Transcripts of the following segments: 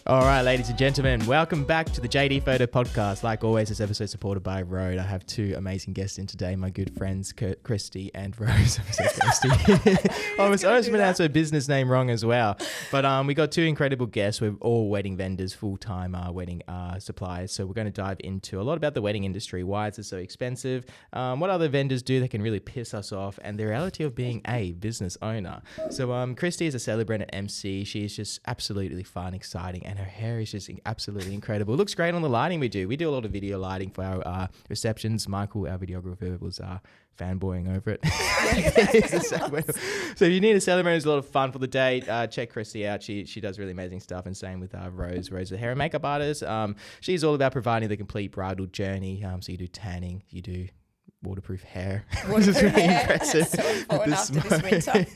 All right, ladies and gentlemen, welcome back to the JD Photo Podcast. Like always, this episode is supported by Rode. I have two amazing guests in today, my good friends, Kristy and Rose. I almost pronounced her business name wrong as well. But we got two incredible guests. We're all wedding vendors, full-time wedding suppliers. So we're going to dive into a lot about the wedding industry, why is it so expensive, what other vendors do that can really piss us off, and the reality of being a business owner. So Kristy is a celebrant at MC. She is just absolutely fun, exciting, and her hair is just absolutely incredible. It looks great on the lighting we do. We do a lot of video lighting for our receptions. Michael, our videographer, was fanboying over it. So if you need a celebrant who's a lot of fun for the date, check Kristy out. She does really amazing stuff, and same with Rose. Rose, the hair and makeup artist. She's all about providing the complete bridal journey. So you do tanning, you do waterproof hair, which is really impressive. This winter.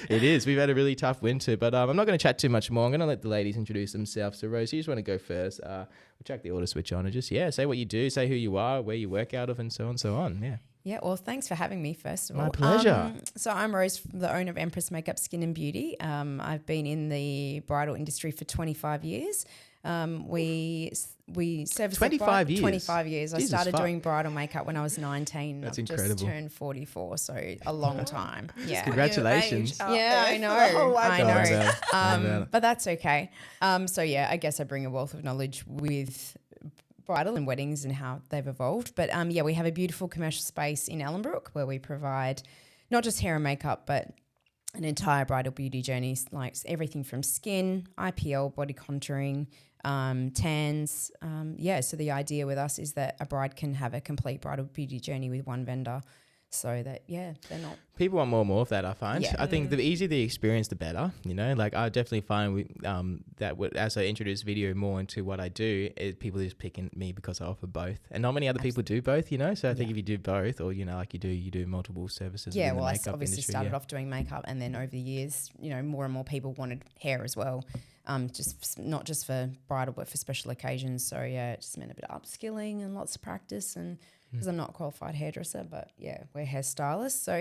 It is. We've had a really tough winter, but I'm not going to chat too much more. I'm going to let the ladies introduce themselves. So Rose, you just want to go first. We'll check the auto switch on and just, say what you do, say who you are, where you work out of, and so on. Yeah. Yeah, well, thanks for having me, first of all. My pleasure. So I'm Rose, the owner of Empress Makeup, Skin and Beauty. I've been in the bridal industry for 25 years. We service 25 years. 25 years. I started doing bridal makeup when I was 19. That's I've incredible. Just turned 44, so a long time. Yeah. Congratulations. Yeah, I know. But that's okay. I guess I bring a wealth of knowledge with bridal and weddings and how they've evolved. But we have a beautiful commercial space in Ellenbrook where we provide not just hair and makeup, but an entire bridal beauty journey, like everything from skin, IPL, body contouring, tans. So the idea with us is that a bride can have a complete bridal beauty journey with one vendor, so that they're not. People want more and more of that, I find. Yeah. I think the easier the experience, the better. Like I definitely find as I introduce video more into what I do, people are just picking me because I offer both, and not many other people do both. So I think if you do both, or like you do multiple services. Yeah, within well, the I makeup obviously industry, started off doing makeup, and then over the years, more and more people wanted hair as well. Just not just for bridal, but for special occasions. So it just meant a bit of upskilling and lots of practice, and because I'm not a qualified hairdresser, but we're hairstylists. So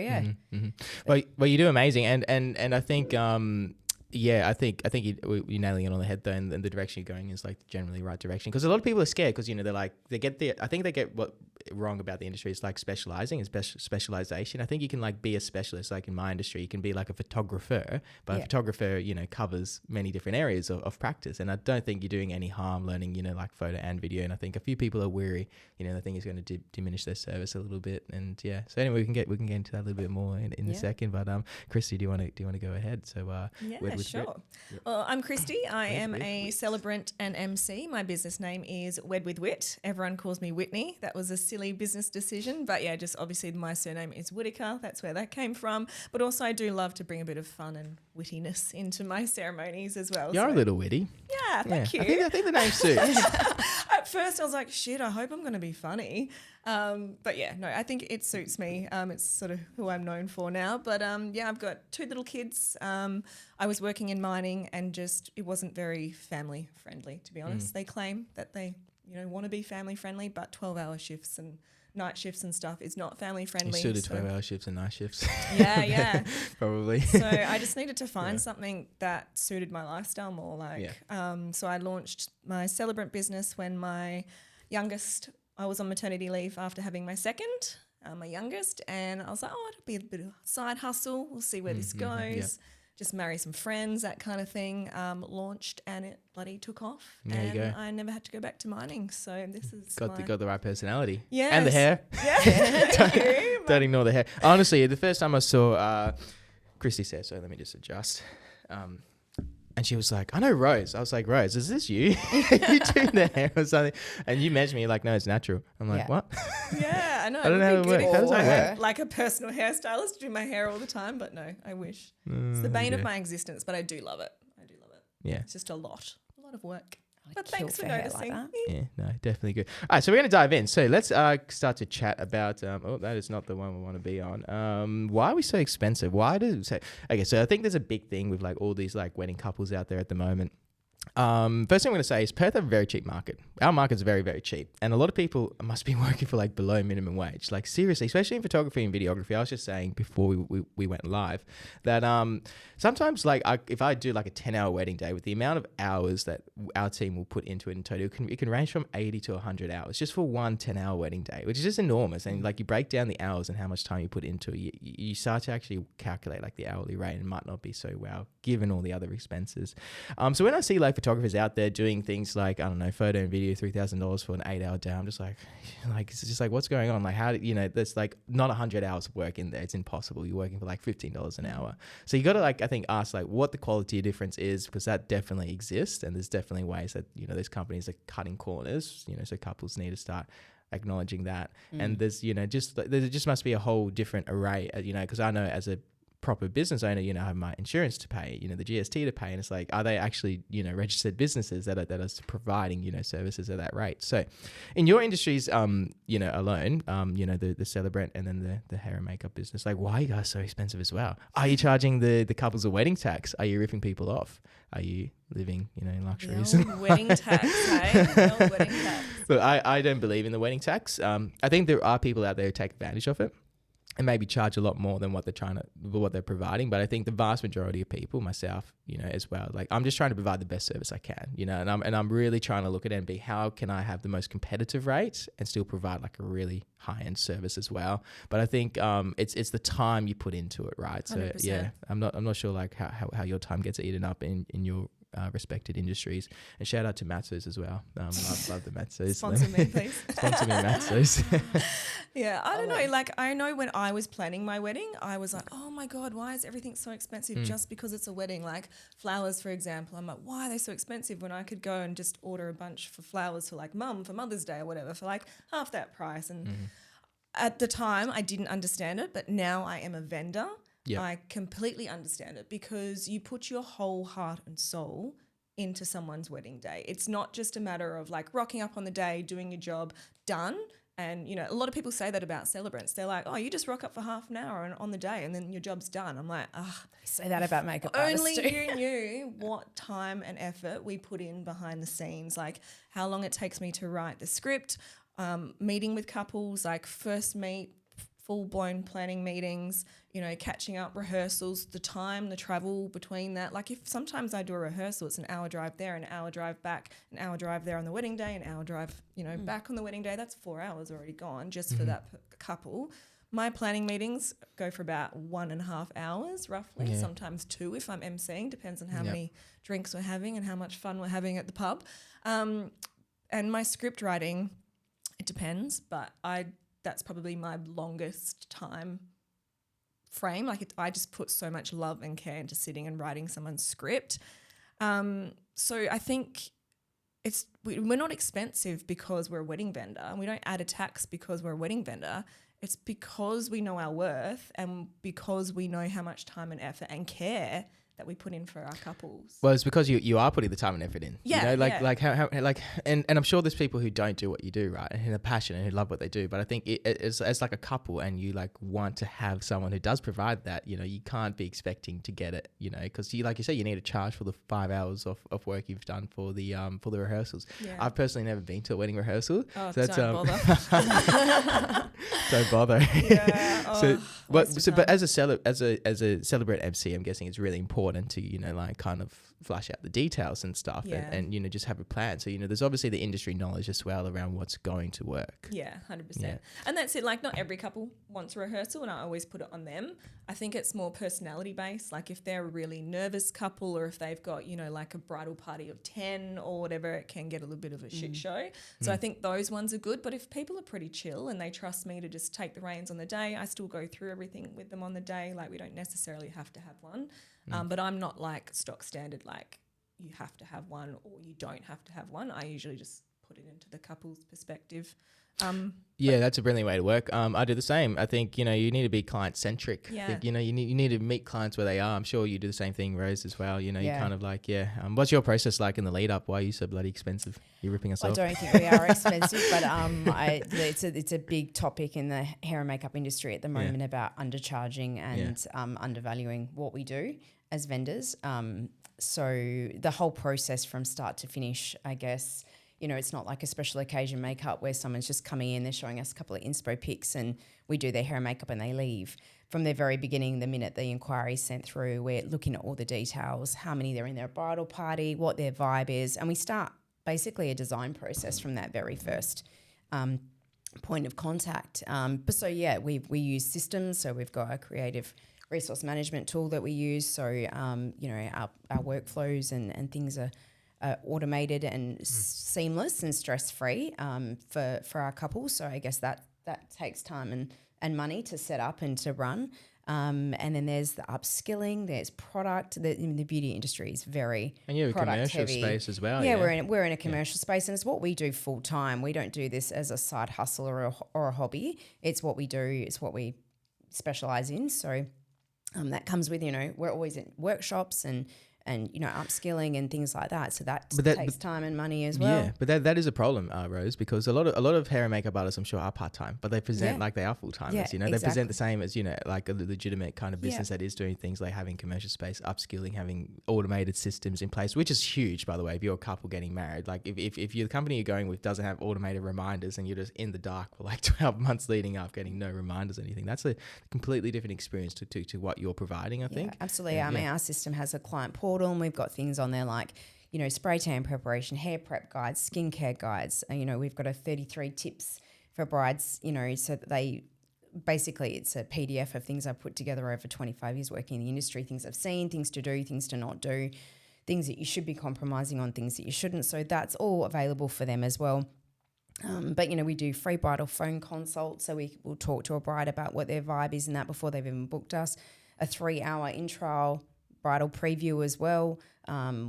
Well, you do amazing, and I think I think you're nailing it on the head though, and the direction you're going is like generally the right direction. Because a lot of people are scared because they're like they get what wrong about the industry is like specialising and specialisation. I think you can like be a specialist, like in my industry, you can be like a photographer, but a photographer covers many different areas of practice, and I don't think you're doing any harm learning like photo and video. And I think a few people are weary, they think it's going to diminish their service a little bit. And so anyway, we can get into that a little bit more in a second. But Kristy, do you want to go ahead? So sure. Well, I'm Kristy. I am a celebrant and MC. My business name is Wed with Whitt. Everyone calls me Whitney. That was a silly business decision, but just obviously my surname is Whittaker. That's where that came from. But also I do love to bring a bit of fun and wittiness into my ceremonies as well. You're a little witty. Yeah, thank you. I think the name suits. At first I was like, shit, I hope I'm going to be funny. I think it suits me. It's sort of who I'm known for now. But I've got two little kids. I was working in mining and it wasn't very family friendly, to be honest. They claim that they, want to be family friendly, but 12-hour shifts and night shifts and stuff is not family friendly. You still do 12-hour shifts and night shifts. Yeah. Probably. So I just needed to find something that suited my lifestyle more. So I launched my celebrant business when my youngest, I was on maternity leave after having my second, my youngest, and I was like, it'll be a bit of a side hustle. We'll see where this goes. Yeah. Just marry some friends, that kind of thing. Launched and it bloody took off. There you go. I never had to go back to mining. So this is got the right personality. Yes. And the hair. Yeah. Don't ignore the hair. Honestly, the first time I saw Kristy said, so let me just adjust. And she was like, I know Rose. I was like, Rose, is this you? You doing the hair or something? And you messaged me, you're like, no, it's natural. I'm like, what? Yeah, I know. I don't know how it works. How does that work? Like a personal hairstylist to do my hair all the time, but no, I wish. It's the bane of my existence, but I do love it. Yeah. It's just a lot of work. But thanks for noticing. Like yeah, no, definitely good. All right, so we're going to dive in. So let's start to chat about, that is not the one we want to be on. Why are we so expensive? So I think there's a big thing with like all these like wedding couples out there at the moment. First thing I'm going to say is Perth have a very cheap market. Our market's very, very cheap. And a lot of people must be working for like below minimum wage. Like seriously, especially in photography and videography. I was just saying before we went live that sometimes like if I do like a 10-hour wedding day, with the amount of hours that our team will put into it in total, it can range from 80 to 100 hours just for one 10-hour wedding day, which is just enormous. And like you break down the hours and how much time you put into it, you start to actually calculate like the hourly rate, and it might not be so well given all the other expenses. So when I see like photographers out there doing things like, I don't know, photo and video, $3,000 for an 8-hour day, I'm just like it's just like, what's going on? Like how there's like not 100 hours of work in there. It's impossible. You're working for like $15 an hour. So you got to like, I think, ask like what the quality difference is, because that definitely exists. And there's definitely ways that, those companies are cutting corners, so couples need to start acknowledging that. And there's, there just must be a whole different array, because I know as a proper business owner, I have my insurance to pay, the GST to pay, and it's like, are they actually, registered businesses that are providing, services at that rate? So in your industries, alone, the celebrant and then the hair and makeup business, like, why are you guys so expensive as well? Are you charging the couples a wedding tax? Are you ripping people off? Are you living, in luxuries? No wedding tax, hey? No wedding tax. Look, I don't believe in the wedding tax. I think there are people out there who take advantage of it and maybe charge a lot more than what they're providing. But I think the vast majority of people, myself, as well, like I'm just trying to provide the best service I can, and I'm really trying to look at it and be, how can I have the most competitive rates and still provide like a really high-end service as well? But I think it's the time you put into it, right? So 100%. yeah, I'm not sure like how your time gets eaten up in your respected industries. And shout out to Matsos as well. Love the Matsos. Sponsor me, please. Sponsor me, Matsos. Yeah, I don't know. Like, I know when I was planning my wedding, I was like, oh my God, why is everything so expensive just because it's a wedding? Like flowers, for example. I'm like, why are they so expensive when I could go and just order a bunch for flowers for like mum for Mother's Day or whatever for like half that price? And at the time, I didn't understand it, but now I am a vendor. Yep. I completely understand it, because you put your whole heart and soul into someone's wedding day. It's not just a matter of like rocking up on the day, doing your job, done. And, a lot of people say that about celebrants. They're like, oh, you just rock up for half an hour on the day and then your job's done. I'm like, say that about makeup only artists too. you knew what time and effort we put in behind the scenes, like how long it takes me to write the script, meeting with couples, like first meet, full-blown planning meetings, catching up, rehearsals, the time, the travel between that. Like if sometimes I do a rehearsal, it's an hour drive there, an hour drive back, an hour drive there on the wedding day, an hour drive, back on the wedding day. That's 4 hours already gone just for that couple. My planning meetings go for about 1.5 hours roughly, sometimes 2 if I'm emceeing, depends on how many drinks we're having and how much fun we're having at the pub. And my script writing, it depends, but that's probably my longest time frame. Like I just put so much love and care into sitting and writing someone's script. So I think we're not expensive because we're a wedding vendor, and we don't add a tax because we're a wedding vendor. It's because we know our worth and because we know how much time and effort and care that we put in for our couples. Well, it's because you are putting the time and effort in. Yeah, like how and I'm sure there's people who don't do what you do, right? And who are passionate and who love what they do. But I think it's like a couple, and you like want to have someone who does provide that. You can't be expecting to get it. Because like you say, you need to charge for the 5 hours of work you've done for the rehearsals. Yeah. I've personally never been to a wedding rehearsal. Oh, so that's, don't bother. Don't bother. Yeah. But as a celebrant MC, I'm guessing it's really important to like kind of flash out the details and stuff, and just have a plan. So there's obviously the industry knowledge as well around what's going to work. Yeah, 100%. And that's it. Like not every couple wants a rehearsal, and I always put it on them. I think it's more personality based. Like if they're a really nervous couple, or if they've got like a bridal party of 10 or whatever, it can get a little bit of a shit show. So I think those ones are good. But if people are pretty chill and they trust me to just take the reins on the day, I still go through everything with them on the day. Like we don't necessarily have to have one. But I'm not like stock standard, like you have to have one or you don't have to have one. I usually just put it into the couple's perspective. That's a brilliant way to work. I do the same. I think, you need to be client centric. Yeah. I think, you need to meet clients where they are. I'm sure you do the same thing, Rose, as well. You kind of like, what's your process like in the lead up? Why are you so bloody expensive? You're ripping us off. I don't think we are expensive, but it's a big topic in the hair and makeup industry at the moment about undercharging and undervaluing what we do. as vendors. So the whole process from start to finish, I guess, you know, it's not like a special occasion makeup where someone's just coming in, they're showing us a couple of inspo pics and we do their hair and makeup and they leave. From the very beginning, the minute the inquiry is sent through, we're looking at all the details, how many they're in their bridal party, what their vibe is, and we start basically a design process from that very first point of contact. But so, yeah, we use systems. So we've got a creative resource management tool that we use. So, you know, our workflows and things are automated and seamless and stress-free for our couples. So I guess that takes time and money to set up and to run. And then there's the upskilling, there's product. The beauty industry is very and you have a commercial heavy. space as well. Yeah, we're in a commercial space, and it's what we do full time. We don't do this as a side hustle or a hobby. It's what we do. It's what we specialize in. So that comes with, you know, we're always in workshops and you know, upskilling and things like that. So that takes time and money as well. Yeah, but that is a problem, Rose, because a lot of hair and makeup artists, I'm sure, are part-time, but they present like they are full-timers, Yeah, you know. exactly. They present the same as, you know, like a legitimate kind of business that is doing things like having commercial space, upskilling, having automated systems in place, which is huge, by the way, if you're a couple getting married. Like if you're the company you're going with doesn't have automated reminders and you're just in the dark for like 12 months leading up, getting no reminders or anything, that's a completely different experience to what you're providing, I think. Absolutely. Our system has a client portal and we've got things on there like, you know, spray tan preparation, hair prep guides, skincare guides. You know, we've got a 33 tips for brides, you know, so that they basically it's a PDF of things I've put together over 25 years working in the industry, things I've seen, things to do, things to not do, things that you should be compromising on, things that you shouldn't. So that's all available for them as well. But, you know, we do free bridal phone consults. So we will talk to a bride about what their vibe is and that before they've even booked us. A 3-hour intro bridal preview as well.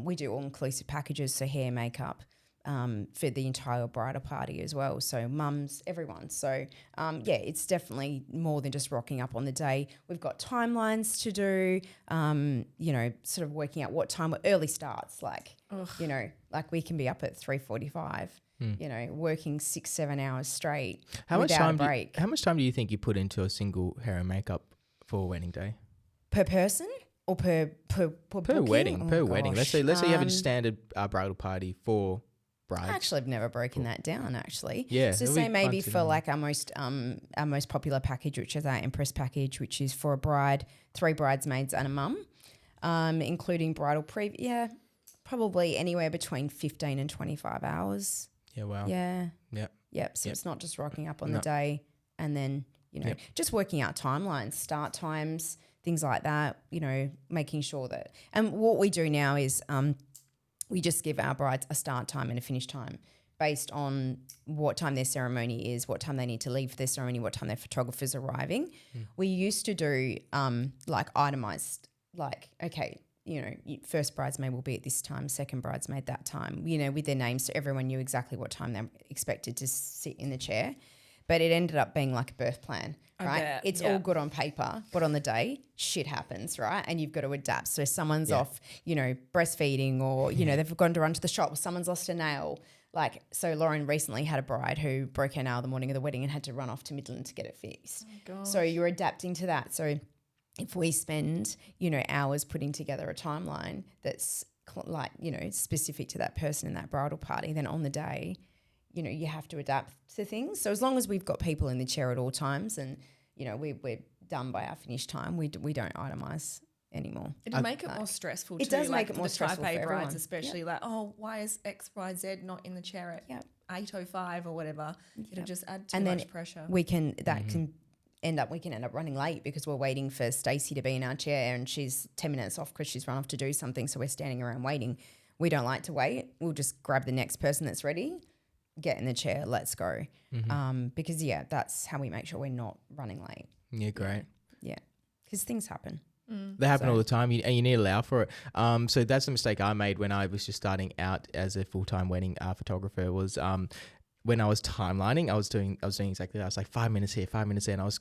We do all-inclusive packages, so hair, makeup, for the entire bridal party as well. So mums, everyone. So, it's definitely more than just rocking up on the day. We've got timelines to do, you know, sort of working out what time early starts, like, you know, like we can be up at 3:45, you know, working 6-7 hours straight without a break. How much time do you think you put into a single hair and makeup for a wedding day? Per person? Or per wedding? Per wedding. Let's say you have a standard bridal party for brides. Actually, I've never broken that down. Actually, yeah. So say maybe for like our most popular package, which is our Empress package, which is for a bride, 3 bridesmaids and a mum, including bridal probably anywhere between 15 and 25 hours. Yeah. Wow. Yeah. Yep. Yep. So it's not just rocking up on the day and then, you know, just working out timelines, start times, things like that, you know, making sure that. And what we do now is we just give our brides a start time and a finish time based on what time their ceremony is, what time they need to leave for their ceremony, what time their photographer's arriving. We used to do like itemized, like, okay, you know, first bridesmaid will be at this time, second bridesmaid that time, you know, with their names so everyone knew exactly what time they're expected to sit in the chair. But it ended up being like a birth plan, right? It's all good on paper, but on the day, shit happens, right? And you've got to adapt. So someone's off, you know, breastfeeding or, you know, they've gone to run to the shop or someone's lost a nail. Like, so Lauren recently had a bride who broke her nail the morning of the wedding and had to run off to Midland to get it fixed. Oh, so you're adapting to that. So if we spend, you know, hours putting together a timeline that's like, you know, specific to that person in that bridal party, then on the day, you know, you have to adapt to things. So as long as we've got people in the chair at all times and, you know, we're done by our finish time, we don't itemise anymore. It'll make it more stressful too. It does like make it more stressful for brides, everyone. especially like, oh, why is X, Y, Z not in the chair at 8:05 or whatever? It'll just add too much pressure. We can end up running late because we're waiting for Stacey to be in our chair and she's 10 minutes off because she's run off to do something. So we're standing around waiting. We don't like to wait. We'll just grab the next person that's ready, get in the chair, let's go. Because that's how we make sure we're not running late. Yeah, great. Yeah, because things happen. They happen all the time, and you need to allow for it. So that's the mistake I made when I was just starting out as a full-time wedding photographer. Was when I was timelining, I was doing exactly that. I was like 5 minutes here, 5 minutes there, and I was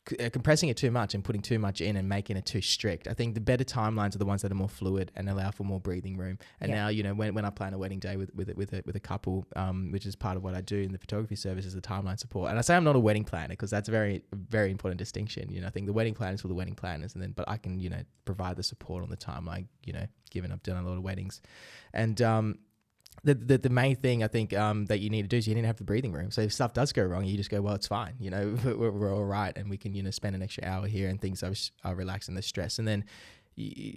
compressing it too much and putting too much in and making it too strict. I think the better timelines are the ones that are more fluid and allow for more breathing room. And now, you know, when I plan a wedding day with a couple, which is part of what I do in the photography service, is the timeline support. And I say I'm not a wedding planner because that's a very, very important distinction. You know, I think the wedding plan is for the wedding planners, but I can, you know, provide the support on the timeline, you know, given I've done a lot of weddings. And the main thing I think that you need to do is you need to have the breathing room. So if stuff does go wrong, you just go, well, it's fine. You know, we're all right, and we can, you know, spend an extra hour here and things are relaxed and the stress. And then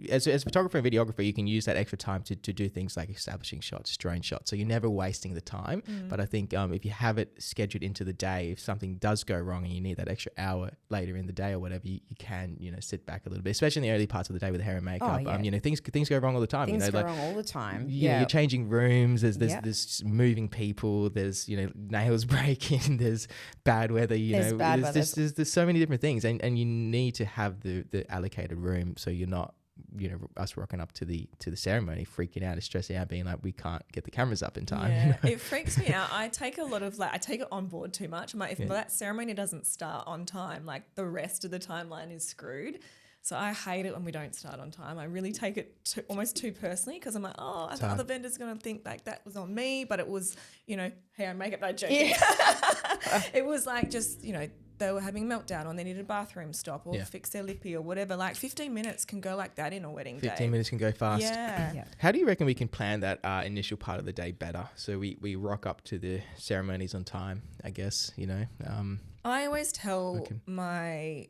as a photographer and videographer, you can use that extra time to do things like establishing shots, drone shots. So you're never wasting the time. But I think if you have it scheduled into the day, if something does go wrong and you need that extra hour later in the day or whatever, you can, you know, sit back a little bit, especially in the early parts of the day with hair and makeup. You know, things go wrong all the time. Things you know, go wrong all the time. You're changing rooms. There's moving people. There's, you know, nails breaking. There's bad weather. There's so many different things, and you need to have the allocated room so you're not, you know, us rocking up to the ceremony freaking out and stressing out, being like, we can't get the cameras up in time. Yeah, it freaks me out. I take it on board too much. I'm like, if that ceremony doesn't start on time, like the rest of the timeline is screwed. So I hate it when we don't start on time. I really take it almost too personally, because I'm like, oh, I thought the vendor's going to think like that was on me, but it was, you know, hair and makeup. No, joking. It was like, just, you know, they were having a meltdown or they needed a bathroom stop or fix their lippy or whatever. Like 15 minutes can go like that in a wedding day. 15 minutes can go fast. Yeah. How do you reckon we can plan that initial part of the day better so we rock up to the ceremonies on time, I guess, you know? I always tell my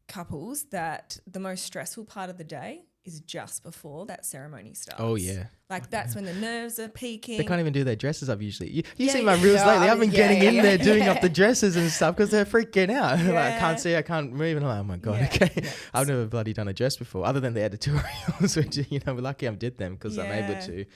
couples that the most stressful part of the day is just before that ceremony starts. Oh, yeah. Like that's when the nerves are peaking. They can't even do their dresses up usually. You see my reels lately. I've been getting in there doing up the dresses and stuff because they're freaking out. Like, I can't see, I can't move. And I'm like, oh my God, okay. Yes. I've never bloody done a dress before other than the editorials, which, you know, we're lucky I did them because I'm able to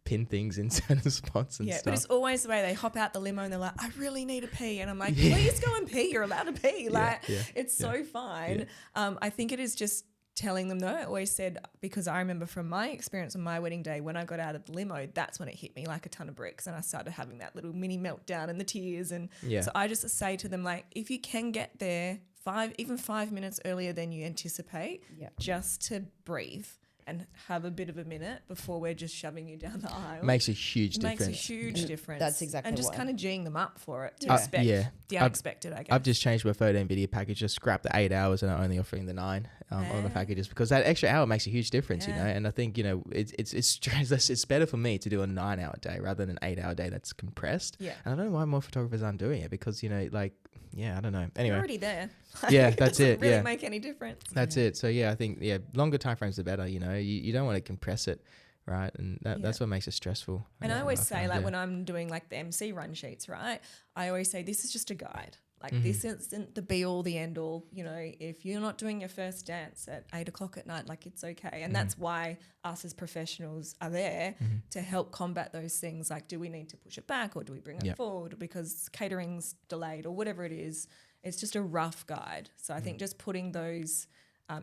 pin things in certain spots and stuff. But it's always the way they hop out the limo and they're like, I really need a pee. And I'm like, please go and pee. You're allowed to pee. Like, it's so fine. I think it is just telling them, though. I always said, because I remember from my experience on my wedding day, when I got out of the limo, that's when it hit me like a ton of bricks and I started having that little mini meltdown and the tears. And so I just say to them, like, if you can get there 5 minutes earlier than you anticipate, just to breathe and have a bit of a minute before we're just shoving you down the aisle. Makes a huge difference. Makes a huge difference. That's exactly And just what. kind of geeing them up for it to expect the unexpected, I guess. I've just changed my photo and video package, just scrap the 8 hours and I'm only offering the 9 on the packages because that extra hour makes a huge difference, you know. And I think, you know, it's better for me to do a 9-hour day rather than an 8-hour day that's compressed. Yeah. And I don't know why more photographers aren't doing it because, you know, like, I don't know. Anyway. You're already there. Yeah, that's it. Really make any difference. That's it. So I think longer time frames are better. You know, you don't want to compress it, right? And that's what makes it stressful. And I always say, like when I'm doing like the MC run sheets, right? I always say this is just a guide. Like this isn't the be all, the end all. You know, if you're not doing your first dance at 8 o'clock at night, like it's okay. And that's why us as professionals are there to help combat those things. Like, do we need to push it back or do we bring it forward because catering's delayed or whatever it is? It's just a rough guide. So I think just putting those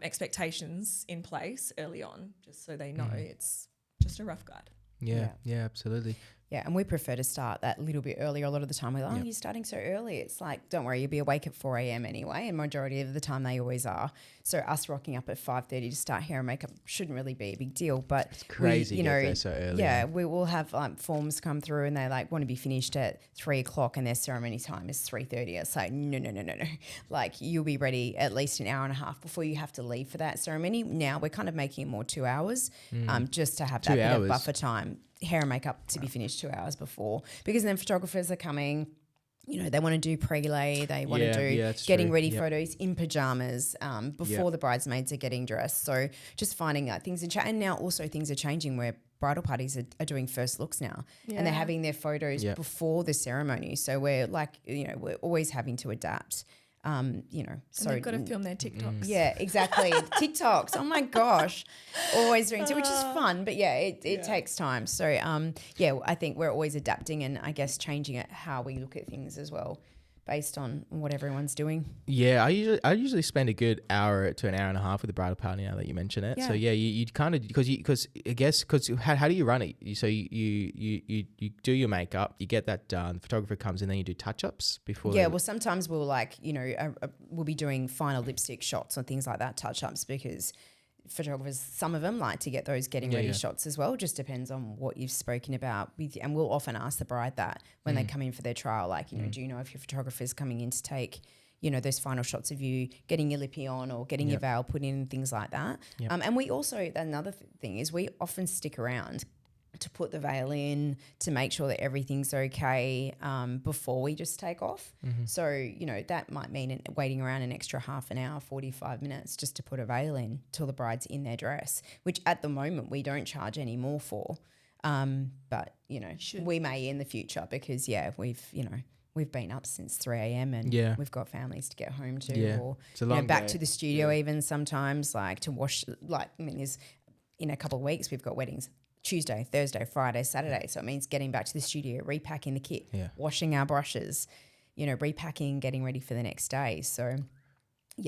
expectations in place early on, just so they know it's just a rough guide. Yeah, absolutely. Yeah, and we prefer to start that little bit earlier. A lot of the time we're like, you're starting so early. It's like, don't worry, you'll be awake at 4 a.m. anyway, and majority of the time they always are. So us rocking up at 5:30 to start hair and makeup shouldn't really be a big deal. But it's crazy to get there so early. Yeah, we will have like forms come through and they like want to be finished at 3 o'clock and their ceremony time is 3:30. It's like, no. Like you'll be ready at least an hour and a half before you have to leave for that ceremony. Now we're kind of making it more 2 hours just to have that bit of buffer time. Hair and makeup to be finished 2 hours before, because then photographers are coming, you know, they want to do pre-lay, they want to do getting ready photos in pajamas before the bridesmaids are getting dressed. So just finding out things and now also things are changing where bridal parties are doing first looks now and they're having their photos before the ceremony. So we're like, you know, we're always having to adapt. You know, so and they've got to film their TikToks. Yeah, exactly. TikToks. Oh my gosh, always doing which is fun, but it takes time. So I think we're always adapting and I guess changing it how we look at things as well. based on what everyone's doing. Yeah, I usually spend a good hour to an hour and a half with the bridal party now that you mention it. Yeah. So yeah, you kind of because I guess how do you run it? You do your makeup, you get that done. The photographer comes in, then you do touch ups before. Yeah, well, sometimes we'll we'll be doing final lipstick shots and things like that, touch ups, because photographers, some of them like to get those getting ready shots as well. Just depends on what you've spoken about with, and we'll often ask the bride that when they come in for their trial, like, do you know if your photographer's coming in to take, those final shots of you getting your lippy on or getting your veil put in and things like that. And we also, another thing is we often stick around to put the veil in, to make sure that everything's okay before we just take off. So, that might mean waiting around an extra half an hour, 45 minutes just to put a veil in till the bride's in their dress, which at the moment we don't charge any more for. But, we may in the future because, we've been up since 3 a.m. and we've got families to get home to, or it's a long back day. to the studio even sometimes, like to wash, there's in a couple of weeks we've got weddings Tuesday, Thursday, Friday, Saturday. So it means getting back to the studio, repacking the kit, washing our brushes, repacking, getting ready for the next day. So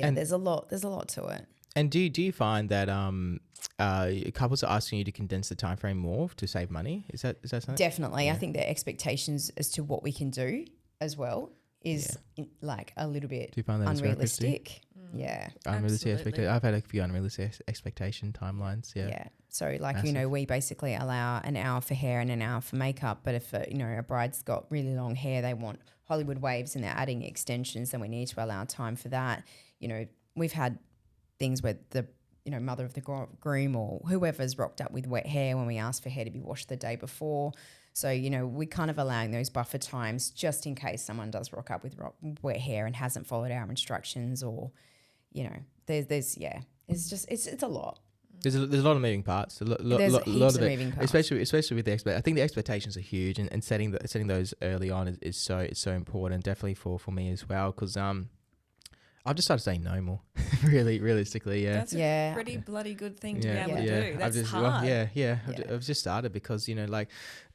and there's a lot to it. And do you find that couples are asking you to condense the time frame more to save money? Is that something? Definitely. Yeah. I think their expectations as to what we can do as well is like a little bit unrealistic. Yeah. Unrealistic. I've had a few unrealistic expectation timelines. Yeah. Yeah. So like, we basically allow an hour for hair and an hour for makeup. But if, a bride's got really long hair, they want Hollywood waves and they're adding extensions, then we need to allow time for that. We've had things where the, mother of the groom or whoever's rocked up with wet hair when we ask for hair to be washed the day before. So, we're kind of allowing those buffer times just in case someone does rock up with wet hair and hasn't followed our instructions, or, it's a lot. There's a lot of moving parts. There's lot heaps of of moving parts. Especially with I think the expectations are huge, and setting those early on is so important. Definitely for me as well, because I've just started saying no more. Really, realistically, yeah. That's a pretty bloody good thing to be able to do. That's hard. I've just started because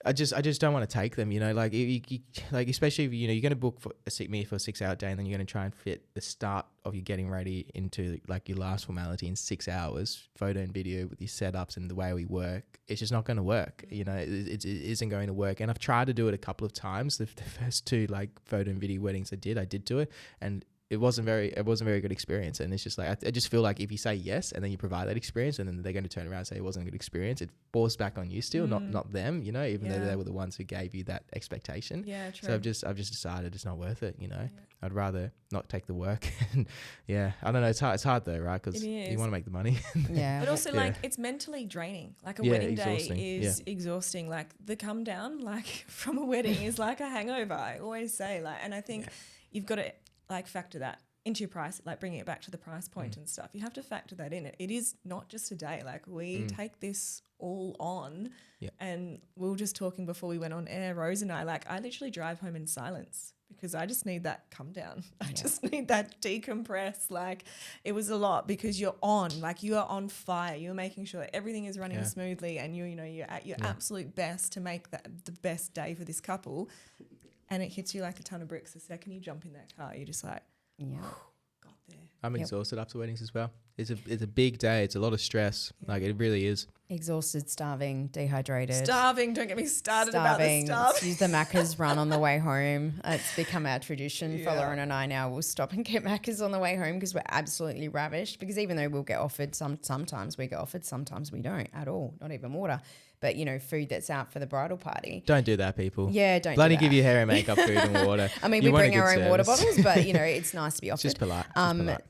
I just don't want to take them. Especially if you're going to book me for a 6 hour day, and then you're going to try and fit the start of you getting ready into like your last formality in 6 hours, photo and video with your setups and the way we work. It's just not going to work. It isn't going to work. And I've tried to do it a couple of times. The first two like photo and video weddings I did do it, and it wasn't very good experience. And it's just like I just feel like if you say yes and then you provide that experience, and then they're going to turn around and say it wasn't a good experience, it falls back on you still, not them, even though they were the ones who gave you that expectation. Yeah, true. So I've just decided it's not worth it. I'd rather not take the work. And I don't know, it's hard though, right? Because you want to make the money. But also like it's mentally draining. Like a wedding day is exhausting. Like the come down like from a wedding is like a hangover. I always say and I think you've got to like factor that into your price, like bringing it back to the price point and stuff. You have to factor that in. It is not just a day. Like we take this all on, and we were just talking before we went on air, Rose and I literally drive home in silence because I just need that come down. I just need that decompress. Like it was a lot because you're on, you are on fire. You're making sure that everything is running smoothly, and you're at your absolute best to make that the best day for this couple. And it hits you like a ton of bricks the second you jump in that car. You're just like, got there. I'm exhausted after weddings as well. It's a big day. It's a lot of stress. Like it really is. Exhausted, starving, dehydrated. Starving. Don't get me started about the starving. The Macca's run on the way home. It's become our tradition. For Lauren and I now, we'll stop and get Macca's on the way home because we're absolutely ravished. Because even though we'll get offered, sometimes we get offered, sometimes we don't at all, not even water. But, food that's out for the bridal party. Don't do that, people. Yeah, don't Bloody do that. give you hair and makeup, food and water. I mean, we bring our own water bottles, but, it's nice to be offered. Just polite.